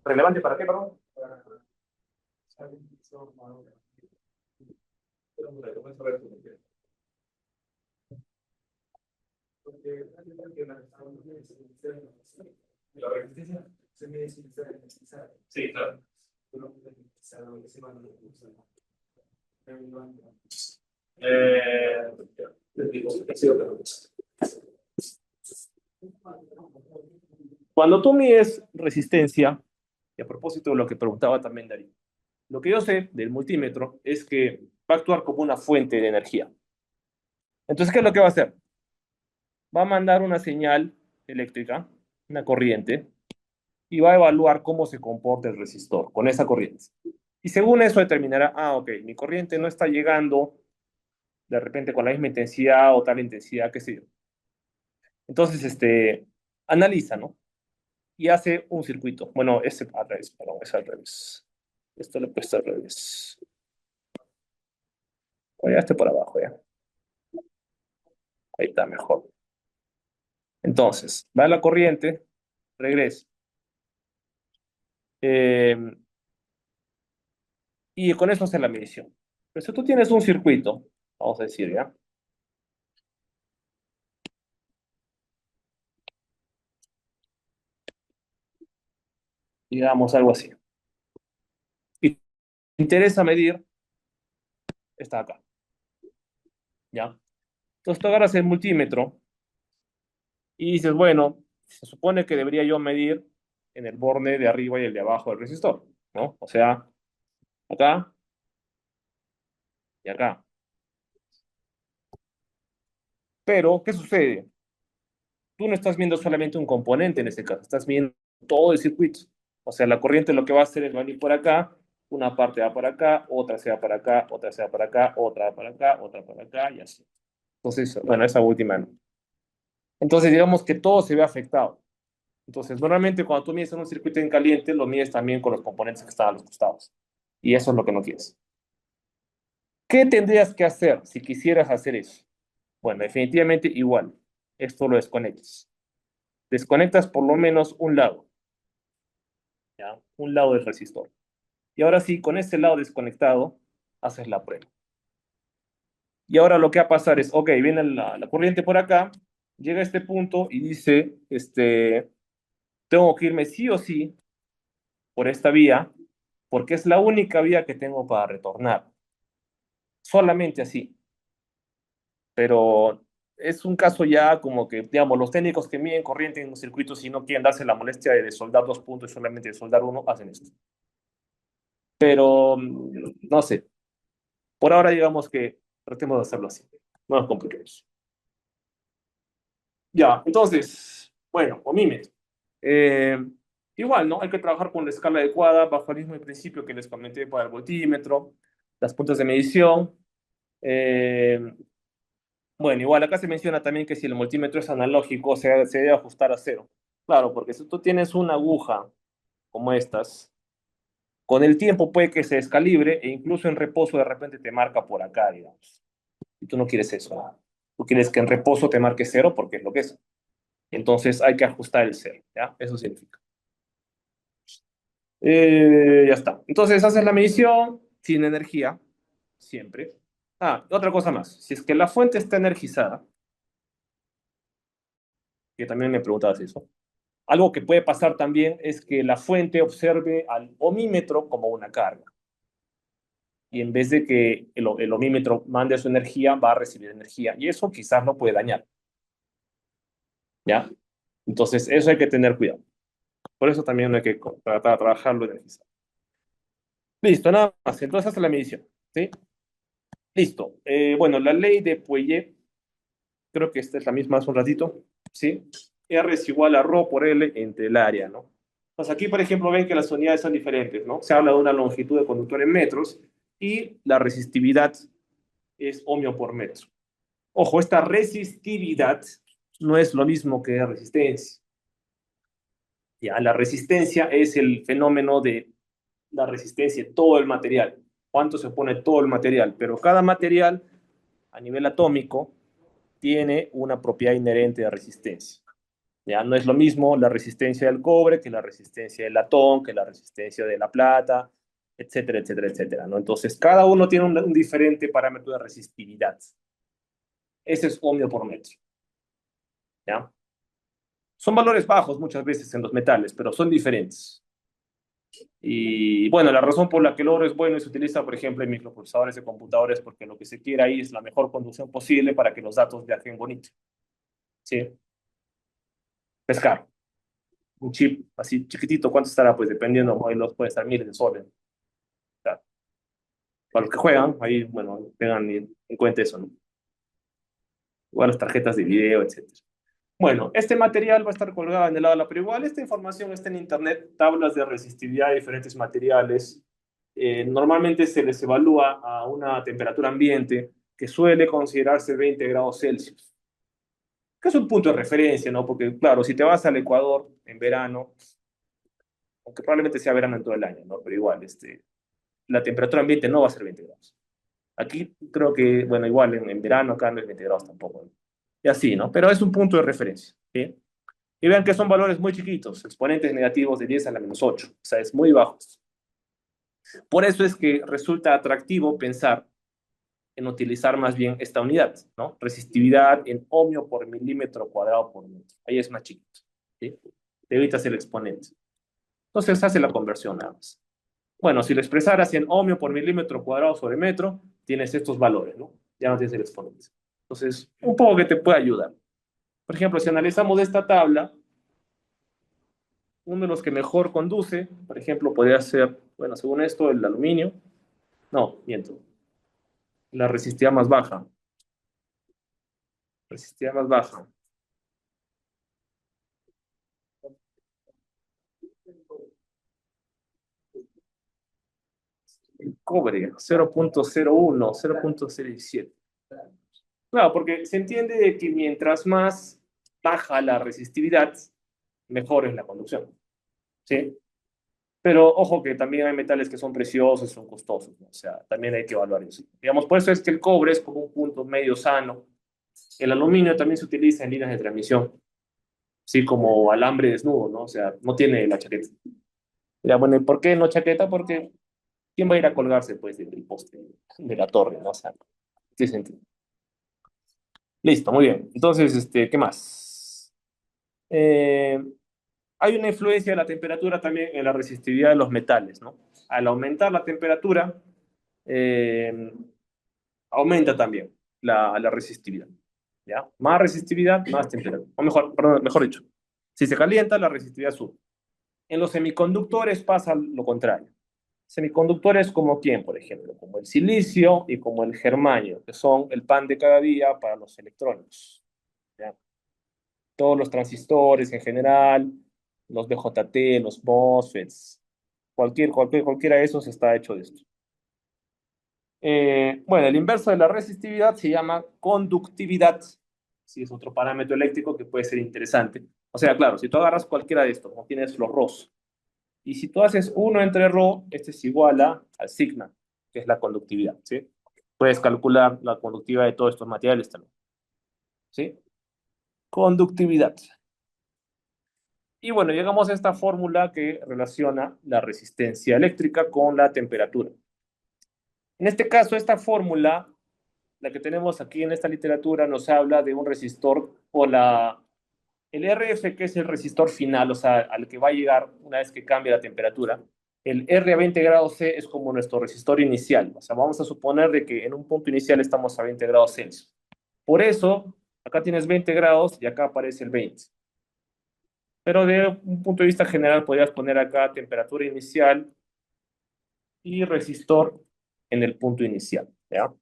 ¿Relevante para qué, perdón? para saber porque la resistencia se mide sin ser necesaria. Sí, claro. Eh, Cuando tú mides resistencia, y a propósito de lo que preguntaba también Darío, lo que yo sé del multímetro es que va a actuar como una fuente de energía. Entonces, ¿qué es lo que va a hacer? Va a mandar una señal eléctrica, una corriente, y va a evaluar cómo se comporta el resistor con esa corriente. Y según eso determinará, ok, mi corriente no está llegando de repente con la misma intensidad o tal intensidad, qué sé yo. Entonces, analiza, ¿no? Y hace un circuito. Bueno, al revés, perdón, es al revés. Esto lo he puesto al revés. O ya esté por abajo, ya. Ahí está mejor. Entonces, va la corriente, regresa. Eh, y con eso hace la medición. Pero si tú tienes un circuito, vamos a decir, ¿ya? Digamos algo así. Y te interesa medir, está acá, ¿ya? Entonces tú agarras el multímetro y dices, bueno, se supone que debería yo medir en el borde de arriba y el de abajo del resistor, ¿no? O sea, acá y acá. Pero, ¿qué sucede? Tú no estás viendo solamente un componente en este caso, estás viendo todo el circuito. O sea, la corriente lo que va a hacer es venir por acá, una parte va para acá, otra se va para acá, otra se va para acá, otra va para acá, otra para acá y así. Entonces, bueno, esa última no. Entonces, digamos que todo se ve afectado. Entonces, normalmente cuando tú mides en un circuito en caliente, lo mides también con los componentes que están a los costados. Y eso es lo que no quieres. ¿Qué tendrías que hacer si quisieras hacer eso? Bueno, definitivamente igual. Esto lo desconectas. Desconectas por lo menos un lado, ¿ya? Un lado del resistor. Y ahora sí, con este lado desconectado, haces la prueba. Y ahora lo que va a pasar es, ok, viene la corriente por acá, llega a este punto y dice, tengo que irme sí o sí por esta vía, porque es la única vía que tengo para retornar. Solamente así. Pero es un caso ya como que, digamos, los técnicos que miden corriente en un circuito, si no quieren darse la molestia de soldar dos puntos y solamente de soldar uno, hacen eso. Pero, no sé, por ahora digamos que tratemos de hacerlo así. No nos compliquemos. Ya, entonces, bueno, omímetro. Eh, igual, ¿no? Hay que trabajar con la escala adecuada bajo el mismo principio que les comenté para el voltímetro, las puntas de medición. Eh, bueno, igual acá se menciona también que si el multímetro es analógico, se debe ajustar a cero. Claro, porque si tú tienes una aguja como estas, Con el tiempo puede que se descalibre e incluso en reposo de repente te marca por acá, digamos. Y tú no quieres eso, ¿no? Tú quieres que en reposo te marque cero porque es lo que es. Entonces hay que ajustar el cero, ¿ya? Eso significa. Ya está. Entonces haces la medición sin energía, siempre. Ah, otra cosa más. Si es que la fuente está energizada, que también me preguntabas eso, algo que puede pasar también es que la fuente observe al ohmímetro como una carga. Y en vez de que el ohmímetro mande su energía, va a recibir energía. Y eso quizás lo puede dañar, ¿ya? Entonces, eso hay que tener cuidado. Por eso también hay que tratar de trabajarlo energizado. Listo, nada más. Entonces, hace la medición, ¿sí? Listo. Bueno, la ley de Poinet, creo que esta es la misma hace un ratito, ¿sí? R es igual a ρ por L entre el área, ¿no? Entonces aquí, por ejemplo, ven que las unidades son diferentes, ¿no? Se habla de una longitud de conductor en metros y la resistividad es ohmio por metro. Ojo, esta resistividad no es lo mismo que resistencia. Ya, la resistencia es el fenómeno de la resistencia de todo el material. ¿Cuánto se pone todo el material? Pero cada material a nivel atómico tiene una propiedad inherente de resistencia. Ya no es lo mismo la resistencia del cobre que la resistencia del latón, que la resistencia de la plata, etcétera, etcétera, etcétera, ¿no? Entonces, cada uno tiene un diferente parámetro de resistividad. Ese es ohmio por metro, ¿ya? Son valores bajos muchas veces en los metales, pero son diferentes. Y bueno, la razón por la que el oro es bueno y se utiliza, por ejemplo, en microprocesadores de computadores, porque lo que se quiere ahí es la mejor conducción posible para que los datos viajen bonito. ¿Sí? Pescar. Un chip así chiquitito, ¿cuánto estará? Pues dependiendo de modelos, puede estar miles de soles. O sea, para los que juegan, ahí, bueno, tengan en cuenta eso, ¿no? Igual las tarjetas de video, etcétera. Bueno, este material va a estar colgado en el lado de la, pero igual esta información está en internet, tablas de resistividad de diferentes materiales. Normalmente se les evalúa a una temperatura ambiente que suele considerarse 20 grados Celsius, que es un punto de referencia, ¿no? Porque, claro, si te vas al Ecuador en verano, aunque probablemente sea verano en todo el año, ¿no? Pero igual, la temperatura ambiente no va a ser 20 grados. Aquí creo que, bueno, igual en verano acá no es 20 grados tampoco, ¿no? Y así, ¿no? Pero es un punto de referencia, ¿sí? Y vean que son valores muy chiquitos, exponentes negativos de 10 a la menos 8, o sea, es muy bajos. Por eso es que resulta atractivo pensar en utilizar más bien esta unidad, ¿no? Resistividad en ohmio por milímetro cuadrado por metro. Ahí es más chiquito, ¿sí? Te evitas el exponente. Entonces hace la conversión nada más. Bueno, si lo expresaras en ohmio por milímetro cuadrado sobre metro, tienes estos valores, ¿no? Ya no tienes el exponente. Entonces, un poco que te puede ayudar. Por ejemplo, si analizamos esta tabla, uno de los que mejor conduce, por ejemplo, podría ser, bueno, según esto, el aluminio. No, miento. La resistividad más baja. Resistividad más baja. El cobre, 0.01, 0.07. Claro, porque se entiende de que mientras más baja la resistividad, mejor es la conducción. ¿Sí? Pero ojo que también hay metales que son preciosos, son costosos, ¿no? O sea, también hay que evaluar eso. Digamos, por eso es que el cobre es como un punto medio sano. El aluminio también se utiliza en líneas de transmisión, sí, como alambre desnudo, ¿no? O sea, no tiene la chaqueta. Ya, bueno, ¿y por qué no chaqueta? Porque ¿quién va a ir a colgarse, pues, del poste, de la torre, ¿no? O sea, tiene sentido. Listo, muy bien. Entonces, ¿qué más? Eh, Hay una influencia de la temperatura también en la resistividad de los metales, ¿no? Al aumentar la temperatura, eh, aumenta también la resistividad, ¿ya? Más resistividad, más temperatura. O mejor, perdón, mejor dicho, si se calienta, la resistividad sube. En los semiconductores pasa lo contrario. Semiconductores como quién, por ejemplo, como el silicio y como el germanio, que son el pan de cada día para los electrónicos, ¿ya? Todos los transistores en general, los BJT, los MOSFETs, cualquiera de esos está hecho de esto. Bueno, el inverso de la resistividad se llama conductividad. Sí, es otro parámetro eléctrico que puede ser interesante. O sea, claro, si tú agarras cualquiera de estos, como tienes los ROS, Y si tú haces 1 entre ρ, este es igual al sigma, que es la conductividad, ¿sí? Puedes calcular la conductividad de todos estos materiales también, ¿sí? Conductividad. Y bueno, llegamos a esta fórmula que relaciona la resistencia eléctrica con la temperatura. En este caso, esta fórmula, la que tenemos aquí en esta literatura, nos habla de un resistor o el RF, que es el resistor final, o sea, al que va a llegar una vez que cambie la temperatura. El R a 20 grados C es como nuestro resistor inicial. O sea, vamos a suponer de que en un punto inicial estamos a 20 grados Celsius. Por eso, acá tienes 20 grados y acá aparece el 20. Pero de un punto de vista general, podrías poner acá temperatura inicial y resistor en el punto inicial, ¿ya?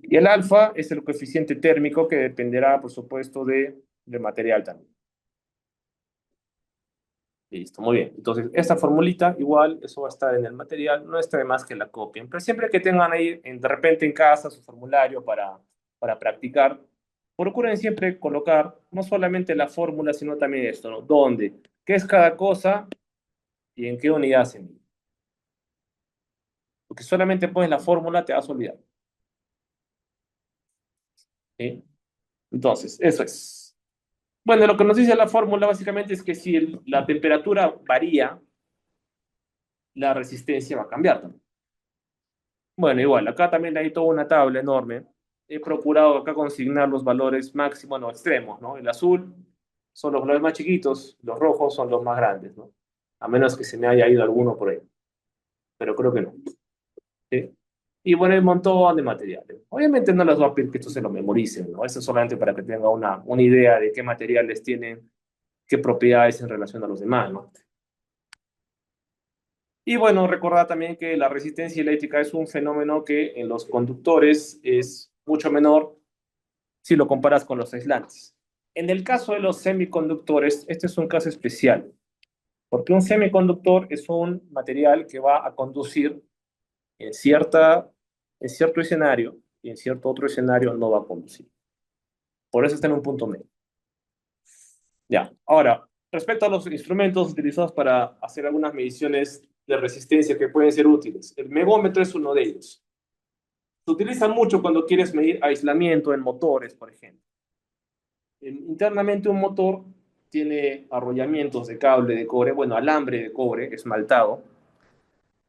Y el alfa es el coeficiente térmico que dependerá, por supuesto, de material también. Listo, muy bien. Entonces, esta formulita, igual, eso va a estar en el material, no está de más que la copien, pero siempre que tengan ahí de repente en casa su formulario para practicar, procuren siempre colocar no solamente la fórmula, sino también esto, ¿no? ¿Dónde? ¿Qué es cada cosa y en qué unidad se mide? Porque solamente pones la fórmula, te vas a olvidar. ¿Sí? Entonces, eso es. Bueno, lo que nos dice la fórmula básicamente es que si la temperatura varía, la resistencia va a cambiar también. Bueno, igual, acá también hay toda una tabla enorme. He procurado acá consignar los valores máximos, no extremos, ¿no? El azul son los valores más chiquitos, los rojos son los más grandes, ¿no? A menos que se me haya ido alguno por ahí, pero creo que no. ¿Sí? Y bueno, hay un montón de materiales. Obviamente no les voy a pedir que esto se lo memoricen, ¿no? Eso es solamente para que tengan una idea de qué materiales tienen, qué propiedades en relación a los demás, ¿no? Y bueno, recordad también que la resistencia eléctrica es un fenómeno que en los conductores es mucho menor si lo comparas con los aislantes. En el caso de los semiconductores, este es un caso especial, porque un semiconductor es un material que va a conducir en cierto escenario y en cierto otro escenario no va a conducir. Por eso está en un punto medio. Ya, ahora, respecto a los instrumentos utilizados para hacer algunas mediciones de resistencia que pueden ser útiles, el megómetro es uno de ellos. Se utiliza mucho cuando quieres medir aislamiento en motores, por ejemplo. Internamente un motor tiene arrollamientos de cable de cobre, bueno, alambre de cobre esmaltado.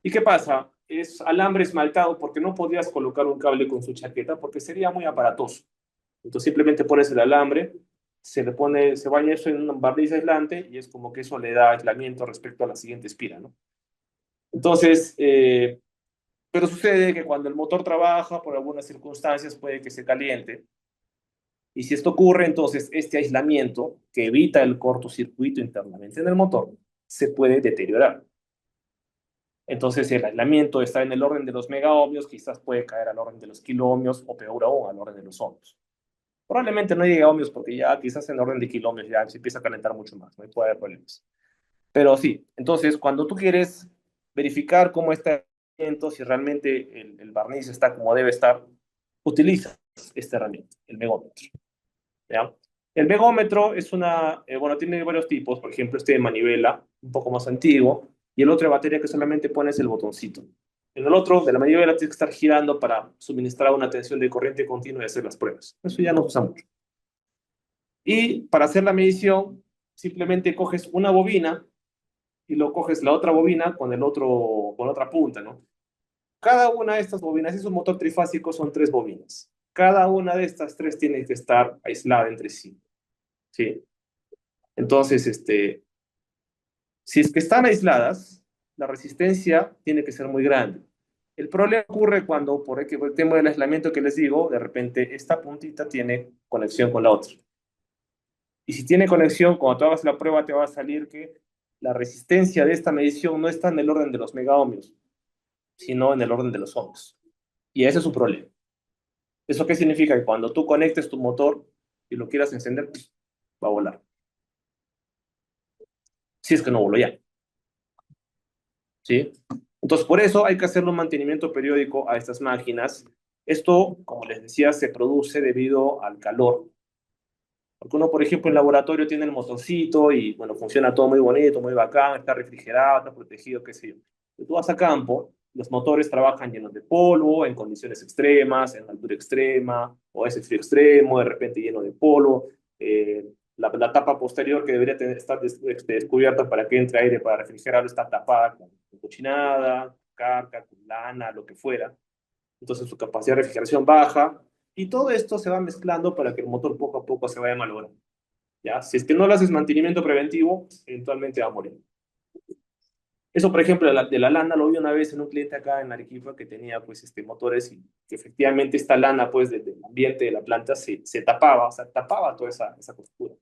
¿Y qué pasa? Es alambre esmaltado porque no podrías colocar un cable con su chaqueta porque sería muy aparatoso. Entonces simplemente pones el alambre, se baña eso en un barniz aislante y es como que eso le da aislamiento respecto a la siguiente espira, ¿no? Entonces, pero sucede que cuando el motor trabaja, por algunas circunstancias puede que se caliente. Y si esto ocurre, entonces este aislamiento que evita el cortocircuito internamente en el motor se puede deteriorar. Entonces el aislamiento está en el orden de los megaohmios, quizás puede caer al orden de los kiloohmios o peor aún al orden de los ohmios. Probablemente no llegue a ohmios porque ya quizás en el orden de kiloohmios ya se empieza a calentar mucho más, no puede haber problemas. Pero sí, entonces cuando tú quieres verificar cómo está el aislamiento, si realmente el barniz está como debe estar, utiliza esta herramienta, el megómetro. ¿Ya? El megómetro es bueno, tiene varios tipos, por ejemplo, este de manivela, un poco más antiguo, y el otro de batería que solamente pones el botoncito. En el otro, de la manivela, tienes que estar girando para suministrar una tensión de corriente continua y hacer las pruebas. Eso ya no se usa mucho. Y para hacer la medición, simplemente coges una bobina y lo coges la otra bobina con otra punta, ¿no? Cada una de estas bobinas, si es un motor trifásico, son 3 bobinas. Cada una de estas 3 tiene que estar aislada entre sí. ¿Sí? Entonces, si es que están aisladas, la resistencia tiene que ser muy grande. El problema ocurre cuando, por el tema del aislamiento que les digo, de repente esta puntita tiene conexión con la otra. Y si tiene conexión, cuando tú hagas la prueba te va a salir que la resistencia de esta medición no está en el orden de los megaohmios, sino en el orden de los ohmios. Y ese es su problema. ¿Eso qué significa? Que cuando tú conectes tu motor y lo quieras encender, pues, va a volar. Si es que no voló ya. ¿Sí? Entonces, por eso hay que hacerle un mantenimiento periódico a estas máquinas. Esto, como les decía, se produce debido al calor Porque uno, por ejemplo, en laboratorio tiene el motorcito y, bueno, funciona todo muy bonito, muy bacán, está refrigerado, está protegido, qué sé yo. Pero tú vas a campo, los motores trabajan llenos de polvo, en condiciones extremas, en altura extrema, o ese frío extremo, de repente lleno de polvo. La tapa posterior que debería estar descubierta para que entre aire para refrigerarlo está tapada con cochinada, carca, con lana, lo que fuera. Entonces su capacidad de refrigeración baja y todo esto se va mezclando para que el motor poco a poco se vaya malogrando. ¿Ya? Si es que no le haces mantenimiento preventivo, eventualmente va a morir. Eso, por ejemplo, de la lana lo vi una vez en un cliente acá en Arequipa que tenía pues motores y que efectivamente esta lana pues del ambiente de la planta se tapaba, o sea, tapaba toda esa costura.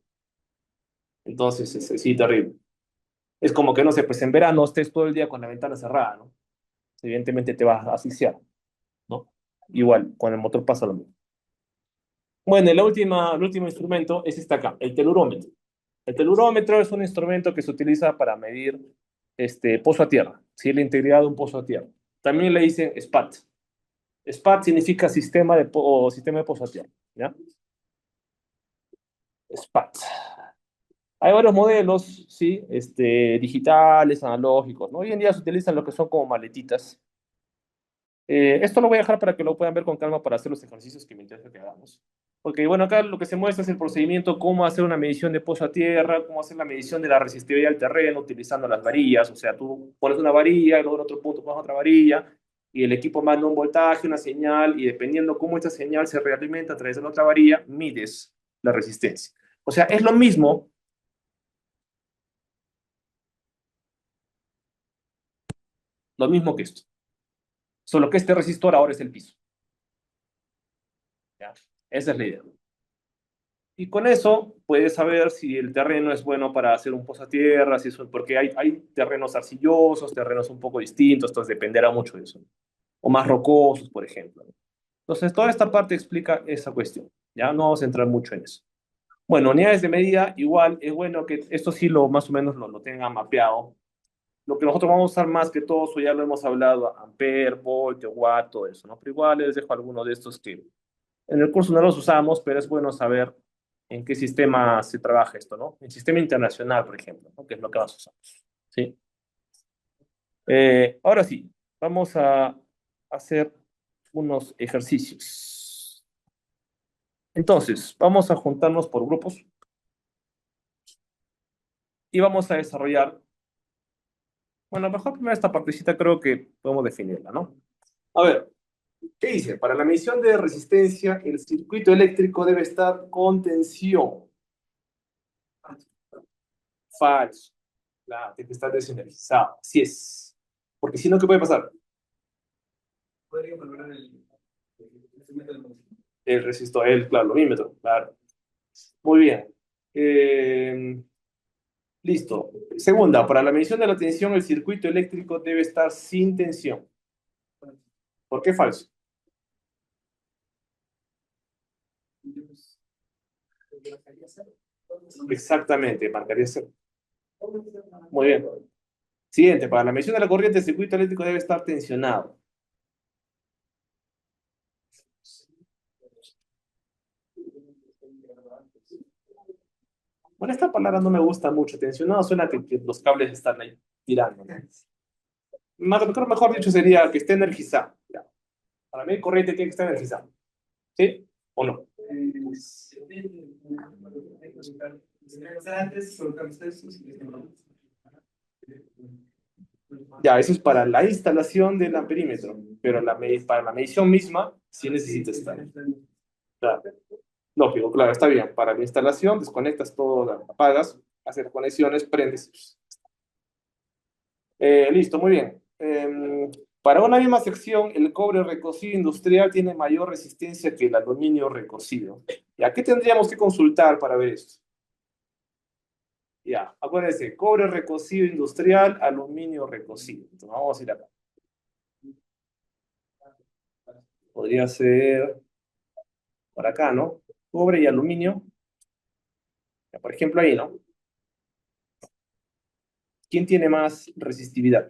Entonces, sí, terrible. Es como que, no sé, pues en verano estés todo el día con la ventana cerrada, ¿no? Evidentemente te vas a asfixiar, ¿no? Igual, con el motor pasa lo mismo. Bueno, el último instrumento es este acá, el telurómetro. El telurómetro es un instrumento que se utiliza para medir pozo a tierra, ¿sí? La integridad de un pozo a tierra. También le dicen SPAT. SPAT significa sistema de pozo a tierra, ¿ya? SPAT. Hay varios modelos, ¿sí? Digitales, analógicos, ¿no? Hoy en día se utilizan lo que son como maletitas. Esto lo voy a dejar para que lo puedan ver con calma para hacer los ejercicios que me interesa que hagamos. Porque, bueno, acá lo que se muestra es el procedimiento, cómo hacer una medición de pozo a tierra, cómo hacer la medición de la resistividad del terreno utilizando las varillas. O sea, tú pones una varilla y luego en otro punto pones otra varilla y el equipo manda un voltaje, una señal y dependiendo cómo esta señal se realimenta a través de la otra varilla, mides la resistencia. O sea, es lo mismo que esto. Solo que este resistor ahora es el piso. ¿Ya? Esa es la idea. Y con eso puedes saber si el terreno es bueno para hacer un posatierra, si es, porque hay terrenos arcillosos, terrenos un poco distintos, entonces dependerá mucho de eso. O más rocosos, por ejemplo. Entonces, toda esta parte explica esa cuestión. Ya no vamos a entrar mucho en eso. Bueno, unidades de medida, igual es bueno que esto sí lo más o menos lo tengan mapeado. Lo que nosotros vamos a usar más que todo, eso ya lo hemos hablado, ampere, volt, watt, todo eso, ¿no? Pero igual les dejo algunos de estos que en el curso no los usamos, pero es bueno saber en qué sistema se trabaja esto, ¿no? En sistema internacional, por ejemplo, ¿no? Que es lo que más usamos. ¿Sí? Ahora sí, vamos a hacer unos ejercicios. Entonces, vamos a juntarnos por grupos y vamos a desarrollar, bueno, mejor primero esta partecita creo que podemos definirla, ¿no? A ver, ¿qué dice? Para la medición de resistencia, el circuito eléctrico debe estar con tensión. Falso. Claro, tiene que estar desenergizado. Así es. Porque si no, ¿qué puede pasar? Podría valorar el método. El resistor, el, claro, el ohmímetro, claro. Muy bien. Eh, listo. Segunda, para la medición de la tensión, el circuito eléctrico debe estar sin tensión. ¿Por qué falso? Exactamente, marcaría cero. Muy bien. Siguiente, para la medición de la corriente, el circuito eléctrico debe estar tensionado. Bueno, esta palabra no me gusta mucho. Tensionado suena que los cables están ahí tirando, ¿no? Mejor dicho sería que esté energizado. Ya. Para mí, corriente tiene que estar energizado. ¿Sí? ¿O no? Ya, eso es para la instalación del amperímetro, pero para la medición misma sí necesita estar. Claro. Lógico, claro, está bien. Para la instalación, desconectas todo, apagas, hacer conexiones, prendes. Listo, muy bien. Para una misma sección, el cobre recocido industrial tiene mayor resistencia que el aluminio recocido. ¿Y a qué tendríamos que consultar para ver esto? Ya, acuérdense, cobre recocido industrial, aluminio recocido. Entonces, vamos a ir acá. Podría ser por acá, ¿no? Cobre y aluminio. Ya, por ejemplo, ahí, ¿no? ¿Quién tiene más resistividad?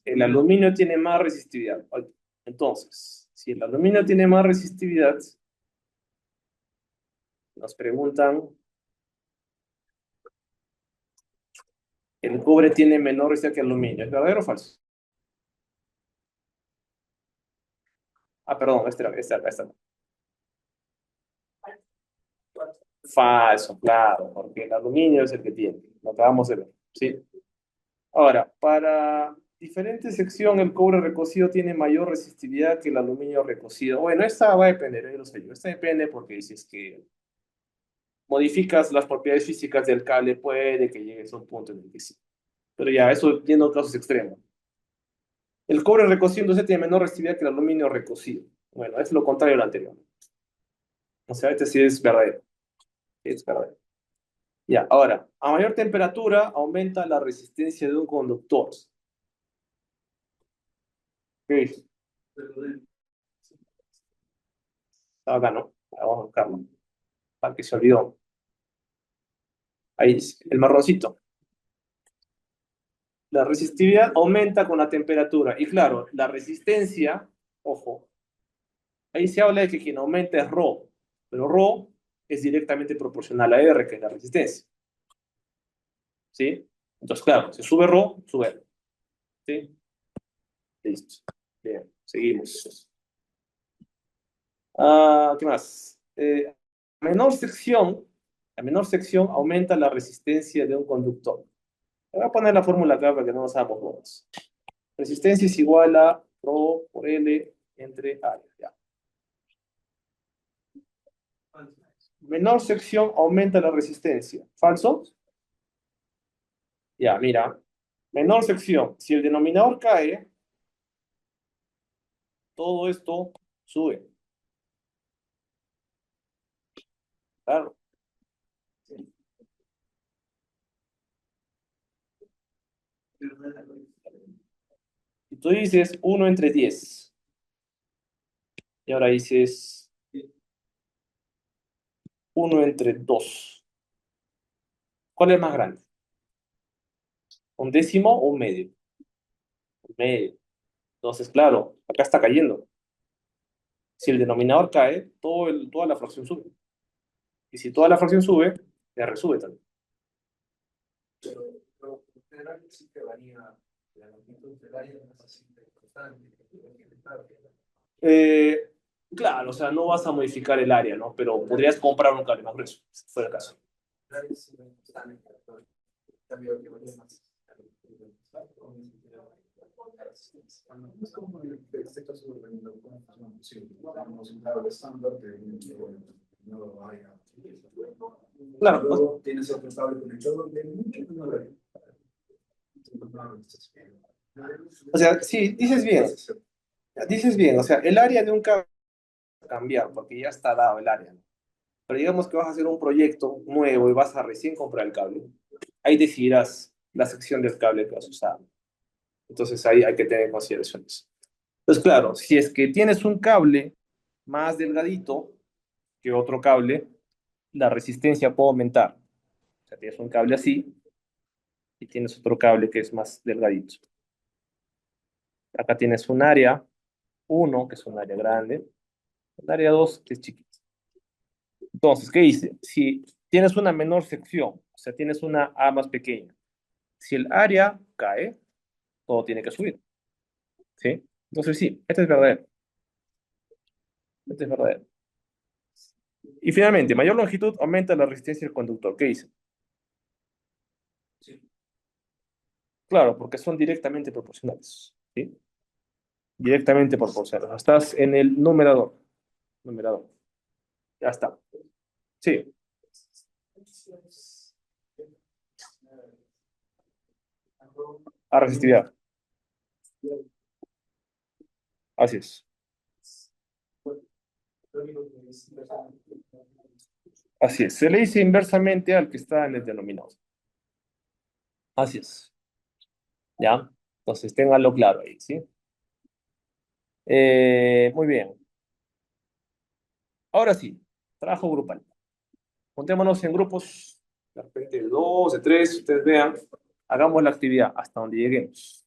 El aluminio tiene más resistividad. Entonces, Si el aluminio tiene más resistividad, nos preguntan, ¿el cobre tiene menor resistencia que el aluminio? ¿Es verdadero o falso? Ah, perdón, esta. Falso, claro, porque el aluminio es el que tiene. Lo acabamos de ver, ¿sí? Ahora, para diferente sección, el cobre recocido tiene mayor resistividad que el aluminio recocido. Bueno, esta va a depender, yo lo sé yo. Esta depende porque si es que modificas las propiedades físicas del cable, puede que llegues a un punto en el que sí. Pero ya, eso yendo a casos extremos. El cobre recocido entonces tiene menor resistividad que el aluminio recocido. Bueno, es lo contrario de lo anterior. O sea, este sí es verdadero. Es verdadero. Ya, ahora, a mayor temperatura aumenta la resistencia de un conductor. ¿Qué dice? Está acá, ¿no? Vamos a buscarlo. Para que se olvidó. Ahí dice, el marroncito. La resistividad aumenta con la temperatura. Y claro, la resistencia, ojo, ahí se habla de que quien aumenta es Rho, pero Rho es directamente proporcional a R, que es la resistencia. ¿Sí? Entonces, claro, si sube Rho, sube R. ¿Sí? Listo. Bien, seguimos. ¿Qué más? Menor sección, la menor sección aumenta la resistencia de un conductor. Voy a poner la fórmula acá para que no nos hagamos bolas. Resistencia es igual a Rho por L entre área. Ya. Menor sección aumenta la resistencia. ¿Falso? Ya, mira. Menor sección. Si el denominador cae, todo esto sube. Claro. Y tú dices 1 entre 10. Y ahora dices 1 entre 2. ¿Cuál es más grande? ¿Un décimo o un medio? Un medio. Entonces, claro, acá está cayendo. Si el denominador cae, toda la fracción sube. Y si toda la fracción sube, R sube también. Pero en general sí que varía la longitud del área, no es así de constante. Eh, claro, o sea, no vas a modificar el área, ¿no? Pero podrías comprar un cable más grueso, si fuera el caso. Es como este caso de sí, vamos a un cable estándar que no lo vaya. Claro, Luego tienes otro cable conectado de mucho menor. o sea, sí, dices bien, o sea, el área de un cable va a cambiar, porque ya está dado el área, ¿no? Pero digamos que vas a hacer un proyecto nuevo y vas a recién comprar el cable. Ahí decidirás la sección del cable que vas a usar. Entonces ahí hay que tener consideraciones. Pues claro, si es que tienes un cable más delgadito que otro cable, la resistencia puede aumentar. O sea, tienes un cable así y tienes otro cable que es más delgadito. Acá tienes un área 1, que es un área grande, un área 2, que es chiquita. Entonces, ¿qué dice? Si tienes una menor sección, o sea, tienes una A más pequeña, si el área cae, todo tiene que subir. ¿Sí? Entonces, sí, este es verdadero. Este es verdadero. Y finalmente, mayor longitud aumenta la resistencia del conductor. ¿Qué dice? Claro, porque son directamente proporcionales. ¿Sí? Directamente proporcionales. Estás en el numerador. Numerador. Ya está. Sí, a resistividad. Así es. Así es. Se le dice inversamente al que está en el denominador. Así es. ¿Ya? Entonces, ténganlo claro ahí, ¿sí? Muy bien. Ahora sí, trabajo grupal. Juntémonos en grupos, de repente de dos, de tres, ustedes vean. Hagamos la actividad hasta donde lleguemos.